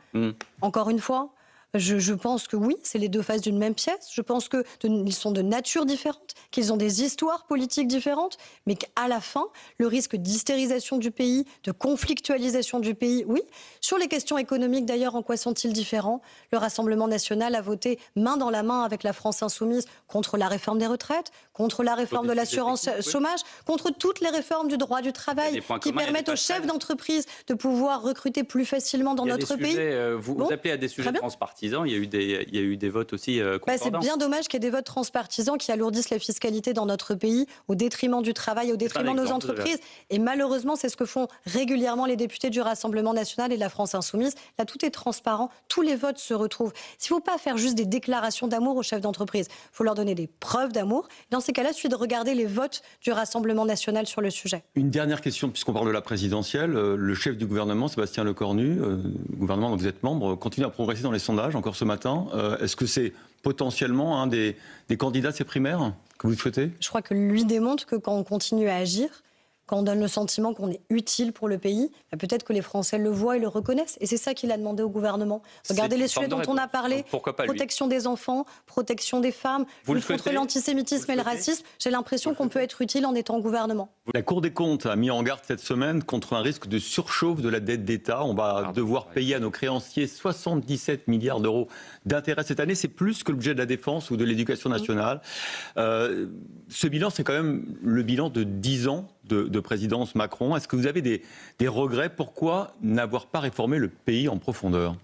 Encore une fois, je pense que oui, c'est les deux faces d'une même pièce. Je pense qu'ils sont de nature différente, qu'ils ont des histoires politiques différentes, mais qu'à la fin, le risque d'hystérisation du pays, de conflictualisation du pays, oui. Sur les questions économiques, d'ailleurs, en quoi sont-ils différents ? Le Rassemblement national a voté main dans la main avec la France insoumise contre la réforme des retraites, contre la réforme de l'assurance chômage, contre toutes les réformes du droit du travail qui permettent aux chefs d'entreprise de pouvoir recruter plus facilement dans notre pays. Vous appelez à des sujets transpartisans. Il y a eu des votes aussi concordants. C'est bien dommage qu'il y ait des votes transpartisans qui alourdissent la fiscalité dans notre pays au détriment du travail, au détriment de nos entreprises. Et malheureusement, c'est ce que font régulièrement les députés du Rassemblement national et de la France insoumise. Là, tout est transparent, tous les votes se retrouvent. Il ne faut pas faire juste des déclarations d'amour aux chefs d'entreprise. Il faut leur donner des preuves d'amour. Dans ces cas-là, il suffit de regarder les votes du Rassemblement national sur le sujet. Une dernière question, puisqu'on parle de la présidentielle. Le chef du gouvernement, Sébastien Lecornu, gouvernement dont vous êtes membre, continue à progresser dans les sondages encore ce matin. Est-ce que c'est potentiellement un des candidats de ces primaires que vous souhaitez ? Je crois que lui démontre que quand on continue à agir, quand on donne le sentiment qu'on est utile pour le pays, peut-être que les Français le voient et le reconnaissent. Et c'est ça qu'il a demandé au gouvernement. Regardez les sujets dont on a parlé. Protection des enfants, protection des femmes, lutte contre l'antisémitisme et le racisme. J'ai l'impression qu'on peut être utile en étant au gouvernement. La Cour des comptes a mis en garde cette semaine contre un risque de surchauffe de la dette d'État. On va devoir payer à nos créanciers 77 milliards d'euros d'intérêts cette année. C'est plus que le budget de la Défense ou de l'Éducation nationale. Ce bilan, c'est quand même le bilan de 10 ans de présidence Macron. Est-ce que vous avez des regrets ? Pourquoi n'avoir pas réformé le pays en profondeur ?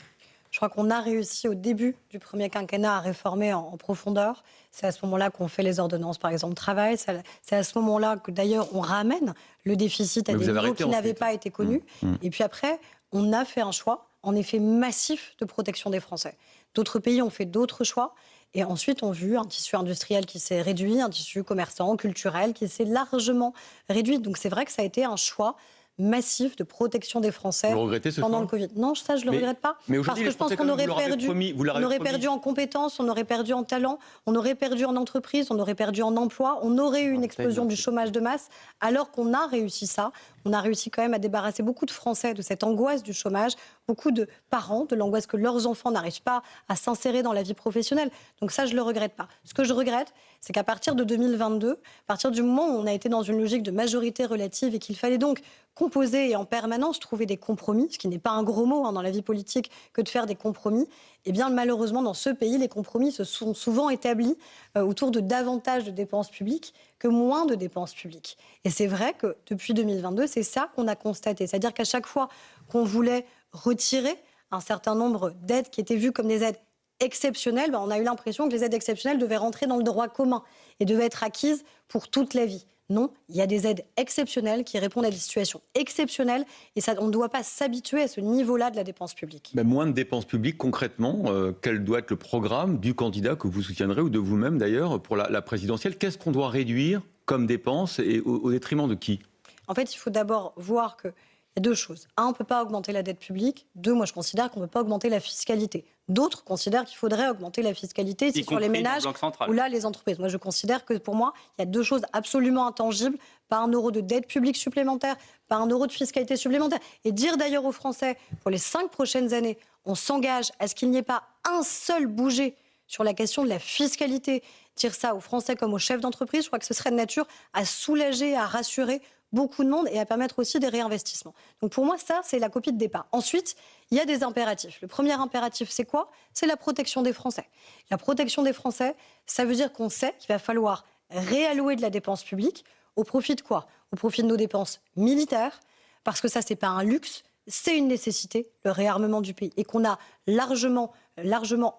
Je crois qu'on a réussi au début du premier quinquennat à réformer en profondeur. C'est à ce moment-là qu'on fait les ordonnances, par exemple, travail. C'est à ce moment-là que, d'ailleurs, on ramène le déficit à des niveaux qui n'avaient pas été connus. Et puis après, on a fait un choix, en effet, massif de protection des Français. D'autres pays ont fait d'autres choix. Et ensuite, on a vu un tissu industriel qui s'est réduit, un tissu commerçant, culturel qui s'est largement réduit. Donc c'est vrai que ça a été un choix massif de protection des Français pendant le Covid. Non, ça, je ne le regrette pas. Parce que je pense qu'on aurait perdu en compétences, on aurait perdu en talent, on aurait perdu en entreprise, on aurait perdu en emploi, on aurait eu une explosion du chômage de masse, alors qu'on a réussi ça. On a réussi quand même à débarrasser beaucoup de Français de cette angoisse du chômage, beaucoup de parents de l'angoisse que leurs enfants n'arrivent pas à s'insérer dans la vie professionnelle. Donc ça, je ne le regrette pas. Ce que je regrette, c'est qu'à partir de 2022, à partir du moment où on a été dans une logique de majorité relative et qu'il fallait donc composer et en permanence trouver des compromis, ce qui n'est pas un gros mot dans la vie politique que de faire des compromis, eh bien malheureusement dans ce pays, les compromis se sont souvent établis autour de davantage de dépenses publiques que moins de dépenses publiques. Et c'est vrai que depuis 2022, c'est ça qu'on a constaté. C'est-à-dire qu'à chaque fois qu'on voulait retirer un certain nombre d'aides qui étaient vues comme des aides exceptionnelles, on a eu l'impression que les aides exceptionnelles devaient rentrer dans le droit commun et devaient être acquises pour toute la vie. Non, il y a des aides exceptionnelles qui répondent à des situations exceptionnelles et ça, on ne doit pas s'habituer à ce niveau-là de la dépense publique. Mais moins de dépenses publiques, concrètement, quel doit être le programme du candidat que vous soutiendrez ou de vous-même d'ailleurs pour la présidentielle ? Qu'est-ce qu'on doit réduire comme dépenses et au détriment de qui ? En fait, il faut d'abord voir qu'il y a deux choses. Un, on ne peut pas augmenter la dette publique. Deux, moi je considère qu'on ne peut pas augmenter la fiscalité. D'autres considèrent qu'il faudrait augmenter la fiscalité sur les ménages ou là les entreprises. Moi je considère que pour moi, il y a deux choses absolument intangibles. Pas un euro de dette publique supplémentaire, pas un euro de fiscalité supplémentaire. Et dire d'ailleurs aux Français, pour les 5 prochaines années, on s'engage à ce qu'il n'y ait pas un seul bougé sur la question de la fiscalité. Dire ça aux Français comme aux chefs d'entreprise, je crois que ce serait de nature à soulager, à rassurer beaucoup de monde et à permettre aussi des réinvestissements. Donc pour moi, ça, c'est la copie de départ. Ensuite, il y a des impératifs. Le premier impératif, c'est quoi ? C'est la protection des Français. La protection des Français, ça veut dire qu'on sait qu'il va falloir réallouer de la dépense publique au profit de quoi ? Au profit de nos dépenses militaires, parce que ça, c'est pas un luxe, c'est une nécessité, le réarmement du pays, et qu'on a largement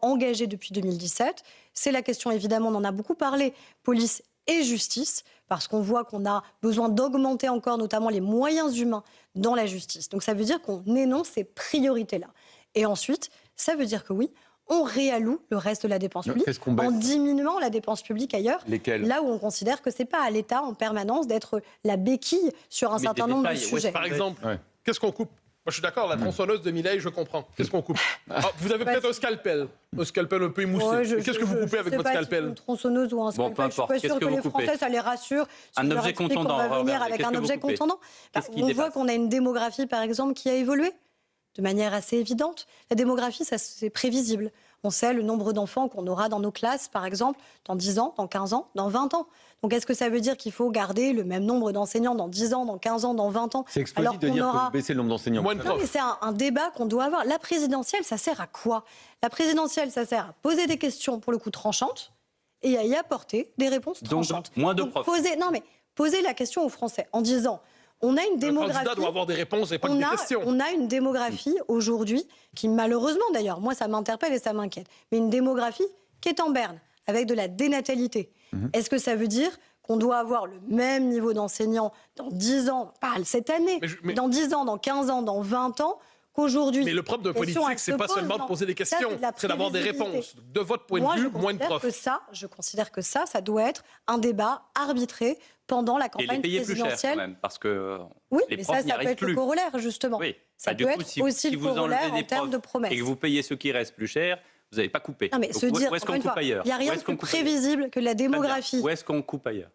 engagé depuis 2017. C'est la question, évidemment, on en a beaucoup parlé, police et justice, parce qu'on voit qu'on a besoin d'augmenter encore notamment les moyens humains dans la justice. Donc ça veut dire qu'on énonce ces priorités-là. Et ensuite, ça veut dire que oui, on réalloue le reste de la dépense publique en diminuant la dépense publique ailleurs. Lesquelles ? Là où on considère que ce n'est pas à l'État en permanence d'être la béquille sur un certain nombre de sujets. Par exemple, qu'est-ce qu'on coupe ? Moi, je suis d'accord, la tronçonneuse de Milei, je comprends. Qu'est-ce qu'on coupe ? Vous avez peut-être un scalpel un peu émoussé. Qu'est-ce que vous coupez avec votre scalpel ? Une tronçonneuse ou un scalpel, peu importe. Je suis pas sûre que les Français, ça les rassure. Un objet contondant. On va venir avec un objet contondant. On voit qu'on a une démographie, par exemple, qui a évolué de manière assez évidente. La démographie, ça, c'est prévisible. On sait le nombre d'enfants qu'on aura dans nos classes, par exemple, dans 10 ans, dans 15 ans, dans 20 ans. Donc, est-ce que ça veut dire qu'il faut garder le même nombre d'enseignants dans 10 ans, dans 15 ans, dans 20 ans ? C'est explosif de dire qu'il faut baisser le nombre d'enseignants. Non, mais c'est un débat qu'on doit avoir. La présidentielle, ça sert à quoi ? La présidentielle, ça sert à poser des questions, pour le coup, tranchantes, et à y apporter des réponses tranchantes. Donc, moins de profs. Poser la question aux Français en disant... On a une démographie. Le candidat doit avoir des réponses et pas que des questions. On a une démographie aujourd'hui qui, malheureusement d'ailleurs, moi ça m'interpelle et ça m'inquiète, mais une démographie qui est en berne, avec de la dénatalité. Est-ce que ça veut dire qu'on doit avoir le même niveau d'enseignants dans 10 ans, pas cette année, mais dans 10 ans, dans 15 ans, dans 20 ans qu'aujourd'hui. Mais le propre d'un politique, c'est pas seulement de poser des questions, c'est d'avoir des réponses. De votre point de vue, moins de profs. Je considère que ça doit être un débat arbitré pendant la campagne présidentielle. Plus cher quand même, parce que oui, les mais profs ça peut être le corollaire, justement. Oui. Ça peut être aussi le corollaire en termes de promesses. Et que vous payez ceux qui restent plus cher, vous n'avez pas coupé. Non, mais se dire, où est-ce qu'on coupe ailleurs ? Il n'y a rien de plus prévisible que la démographie. Où est-ce qu'on coupe ailleurs ?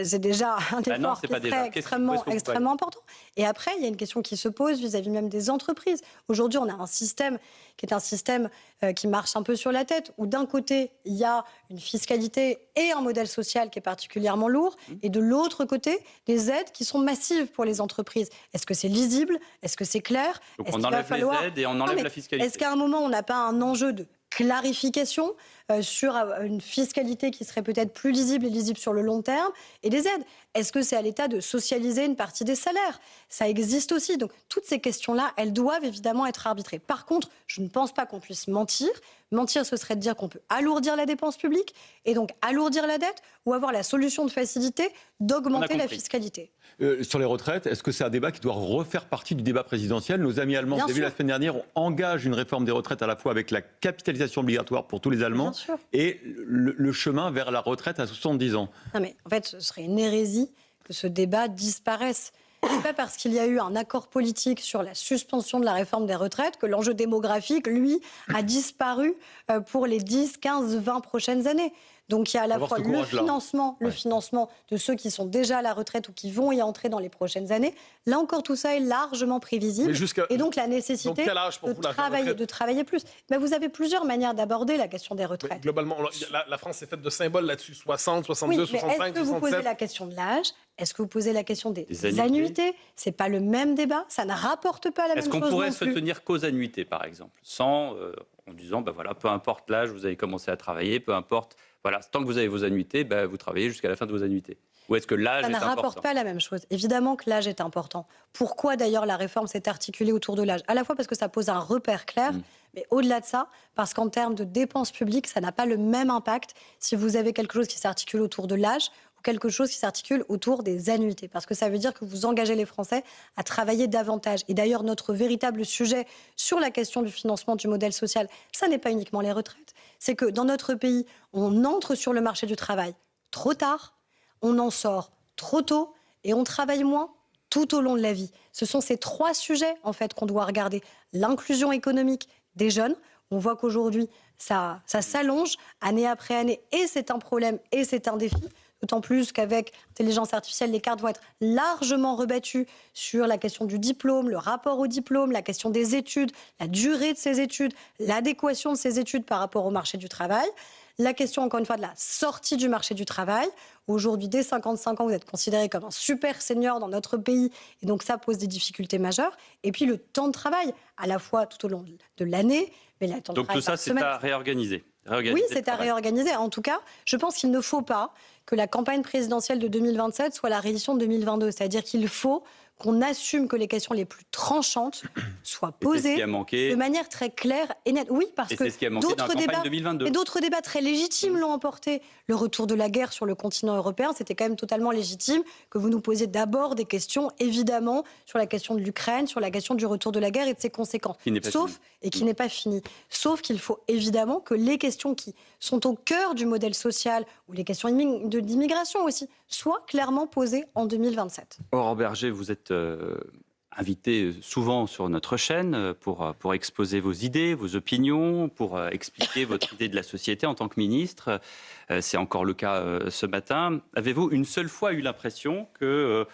C'est déjà un effort qui serait extrêmement important. Et après, il y a une question qui se pose vis-à-vis même des entreprises. Aujourd'hui, on a un système qui est un système qui marche un peu sur la tête, où d'un côté, il y a une fiscalité et un modèle social qui est particulièrement lourd, et de l'autre côté, des aides qui sont massives pour les entreprises. Est-ce que c'est lisible ? Est-ce que c'est clair ? Donc on enlève les aides et on enlève la fiscalité. Est-ce qu'à un moment, on n'a pas un enjeu de clarification sur une fiscalité qui serait peut-être plus lisible et lisible sur le long terme, et des aides. Est-ce que c'est à l'État de socialiser une partie des salaires ? Ça existe aussi. Donc toutes ces questions-là, elles doivent évidemment être arbitrées. Par contre, je ne pense pas qu'on puisse mentir. Mentir, ce serait de dire qu'on peut alourdir la dépense publique et donc alourdir la dette, ou avoir la solution de facilité d'augmenter la fiscalité. Sur les retraites, est-ce que c'est un débat qui doit refaire partie du débat présidentiel ? Nos amis allemands, vous avez vu la semaine dernière, engagent une réforme des retraites à la fois avec la capitalisation obligatoire pour tous les Allemands et le chemin vers la retraite à 70 ans. Non mais en fait, ce serait une hérésie que ce débat disparaisse. C'est pas parce qu'il y a eu un accord politique sur la suspension de la réforme des retraites que l'enjeu démographique, lui, a disparu pour les 10, 15, 20 prochaines années. Donc il y a à la fois le financement de ceux qui sont déjà à la retraite ou qui vont y entrer dans les prochaines années. Là encore, tout ça est largement prévisible. Et donc la nécessité de travailler plus. Mais vous avez plusieurs manières d'aborder la question des retraites. Mais globalement, la France est faite de symboles là-dessus. 60, 62, 65, 67. Est-ce que vous posez la question de l'âge ? Est-ce que vous posez la question des annuités ? C'est pas le même débat. Ça ne rapporte pas la même chose. Est-ce qu'on pourrait se tenir qu'aux annuités, par exemple, sans en disant, peu importe l'âge, vous avez commencé à travailler, peu importe. Voilà, tant que vous avez vos annuités, vous travaillez jusqu'à la fin de vos annuités. Ou est-ce que l'âge est important ? Ça ne rapporte pas la même chose. Évidemment que l'âge est important. Pourquoi d'ailleurs la réforme s'est articulée autour de l'âge ? À la fois parce que ça pose un repère clair, mais au-delà de ça, parce qu'en termes de dépenses publiques, ça n'a pas le même impact si vous avez quelque chose qui s'articule autour de l'âge ou quelque chose qui s'articule autour des annuités. Parce que ça veut dire que vous engagez les Français à travailler davantage. Et d'ailleurs, notre véritable sujet sur la question du financement du modèle social, ça n'est pas uniquement les retraites. C'est que dans notre pays, on entre sur le marché du travail trop tard, on en sort trop tôt et on travaille moins tout au long de la vie. Ce sont ces trois sujets, en fait, qu'on doit regarder. L'inclusion économique des jeunes. On voit qu'aujourd'hui, ça s'allonge année après année et c'est un problème et c'est un défi. D'autant plus qu'avec l'intelligence artificielle, les cartes vont être largement rebattues sur la question du diplôme, le rapport au diplôme, la question des études, la durée de ces études, l'adéquation de ces études par rapport au marché du travail. La question, encore une fois, de la sortie du marché du travail. Aujourd'hui, dès 55 ans, vous êtes considéré comme un super senior dans notre pays. Et donc, ça pose des difficultés majeures. Et puis, le temps de travail, à la fois tout au long de l'année, mais le temps de travail donc, tout ça, c'est à réorganiser. Oui, c'est à réorganiser. En tout cas, je pense qu'il ne faut pas que la campagne présidentielle de 2027 soit la réédition de 2022. C'est-à-dire qu'il faut qu'on assume que les questions les plus tranchantes soient posées de manière très claire et nette. Oui, parce que d'autres débats très légitimes l'ont emporté. Le retour de la guerre sur le continent européen, c'était quand même totalement légitime que vous nous posiez d'abord des questions, évidemment, sur la question de l'Ukraine, sur la question du retour de la guerre et de ses conséquences. Qui n'est pas fini. Sauf qu'il faut évidemment que les questions qui sont au cœur du modèle social, ou les questions d'immigration aussi, soient clairement posées en 2027. Aurore Bergé, vous êtes invité souvent sur notre chaîne pour exposer vos idées, vos opinions, pour expliquer votre idée de la société en tant que ministre. C'est encore le cas ce matin. Avez-vous une seule fois eu l'impression que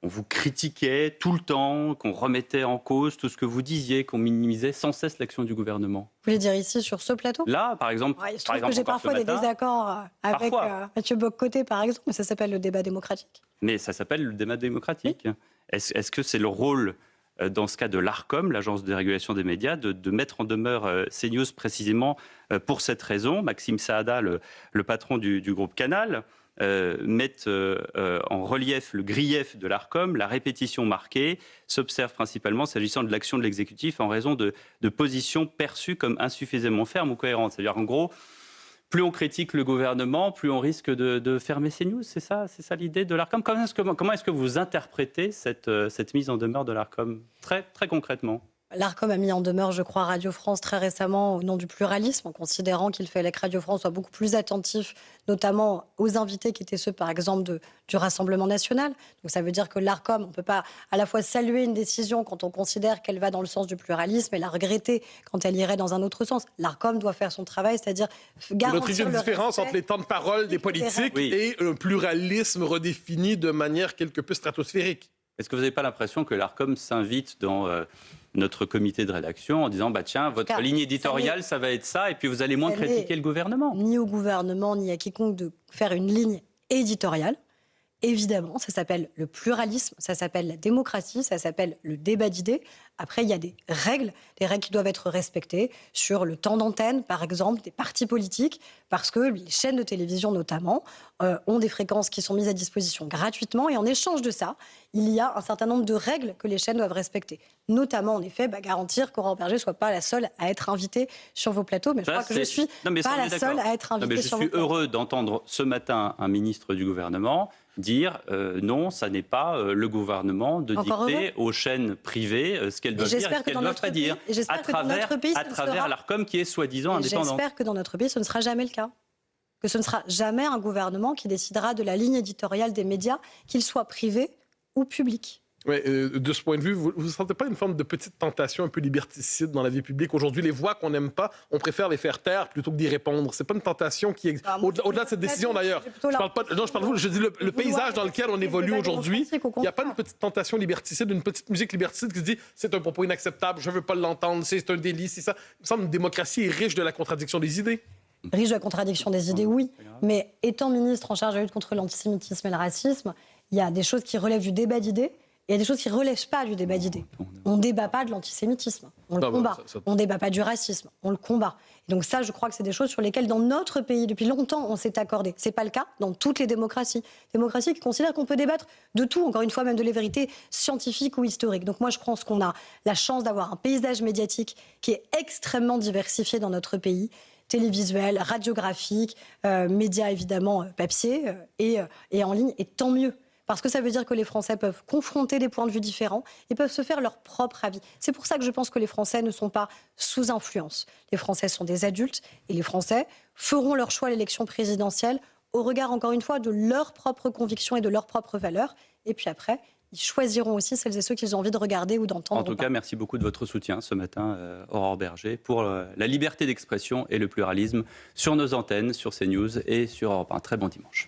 on vous critiquait tout le temps, qu'on remettait en cause tout ce que vous disiez, qu'on minimisait sans cesse l'action du gouvernement? Vous voulez dire ici, sur ce plateau? Là, par exemple. Je trouve que j'ai parfois des désaccords avec Mathieu Bock-Côté, par exemple, mais ça s'appelle le débat démocratique. Mais ça s'appelle le débat démocratique. Oui. Est-ce que c'est le rôle, dans ce cas de l'ARCOM, l'Agence de régulation des médias, de mettre en demeure CNews précisément pour cette raison? Maxime Saada, le patron du groupe Canal, met en relief le grief de l'ARCOM, la répétition marquée s'observe principalement s'agissant de l'action de l'exécutif en raison de positions perçues comme insuffisamment fermes ou cohérentes. C'est-à-dire, en gros, plus on critique le gouvernement, plus on risque de fermer CNews. C'est ça l'idée de l'ARCOM. Comment est-ce que vous interprétez cette mise en demeure de l'ARCOM, très, très concrètement? L'ARCOM a mis en demeure, je crois, Radio France très récemment au nom du pluralisme, en considérant qu'il fallait que Radio France soit beaucoup plus attentif, notamment aux invités qui étaient ceux, par exemple, du Rassemblement national. Donc ça veut dire que l'ARCOM, on ne peut pas à la fois saluer une décision quand on considère qu'elle va dans le sens du pluralisme et la regretter quand elle irait dans un autre sens. L'ARCOM doit faire son travail, c'est-à-dire garantir une différence entre les temps de parole des politiques et un pluralisme redéfini de manière quelque peu stratosphérique. Est-ce que vous n'avez pas l'impression que l'ARCOM s'invite dans notre comité de rédaction en disant tiens, votre ligne éditoriale, ça va être ça, et puis vous allez moins critiquer le gouvernement? Ni au gouvernement, ni à quiconque de faire une ligne éditoriale. Évidemment, ça s'appelle le pluralisme, ça s'appelle la démocratie, ça s'appelle le débat d'idées. Après, il y a des règles qui doivent être respectées sur le temps d'antenne, par exemple, des partis politiques, parce que les chaînes de télévision, notamment, ont des fréquences qui sont mises à disposition gratuitement. Et en échange de ça, il y a un certain nombre de règles que les chaînes doivent respecter. Notamment, en effet, garantir qu'Aurore Bergé ne soit pas la seule à être invitée sur vos plateaux. Mais je crois que je ne suis pas la seule à être invitée sur vos plateaux. Je suis heureux d'entendre ce matin un ministre du gouvernement dire non, ça n'est pas le gouvernement de dicter aux chaînes privées ce qu'elles doivent dire et ce qu'elles ne doivent pas dire à travers l'ARCOM qui est soi-disant indépendante. J'espère que dans notre pays, ce ne sera jamais le cas. Que ce ne sera jamais un gouvernement qui décidera de la ligne éditoriale des médias, qu'ils soient privés ou publics. Oui, de ce point de vue, vous ne sentez pas une forme de petite tentation un peu liberticide dans la vie publique? Aujourd'hui, les voix qu'on n'aime pas, on préfère les faire taire plutôt que d'y répondre. C'est pas une tentation qui est... Au-delà de cette décision, d'ailleurs. Je dis le paysage dans lequel on évolue aujourd'hui. Il n'y a pas une petite tentation liberticide, une petite musique liberticide qui se dit c'est un propos inacceptable, je ne veux pas l'entendre, c'est un délit, c'est ça. Il me semble qu'une démocratie est riche de la contradiction des idées. Riche de la contradiction des idées, oui. Mais étant ministre en charge de la lutte contre l'antisémitisme et le racisme, il y a des choses qui relèvent du débat d'idées. Il y a des choses qui ne relèvent pas du débat d'idées. On ne débat pas de l'antisémitisme, on le combat. On ne débat pas du racisme, on le combat. Et donc ça, je crois que c'est des choses sur lesquelles, dans notre pays, depuis longtemps, on s'est accordé. Ce n'est pas le cas dans toutes les démocraties. Démocraties qui considèrent qu'on peut débattre de tout, encore une fois, même de les vérités scientifiques ou historiques. Donc moi, je pense qu'on a la chance d'avoir un paysage médiatique qui est extrêmement diversifié dans notre pays, télévisuel, radiographique, médias évidemment papier et en ligne, et tant mieux. Parce que ça veut dire que les Français peuvent confronter des points de vue différents et peuvent se faire leur propre avis. C'est pour ça que je pense que les Français ne sont pas sous influence. Les Français sont des adultes et les Français feront leur choix à l'élection présidentielle au regard, encore une fois, de leurs propres convictions et de leurs propres valeurs. Et puis après, ils choisiront aussi celles et ceux qu'ils ont envie de regarder ou d'entendre. En tout cas, merci beaucoup de votre soutien ce matin, Aurore Bergé, pour la liberté d'expression et le pluralisme sur nos antennes, sur CNews et sur Europe 1. Très bon dimanche.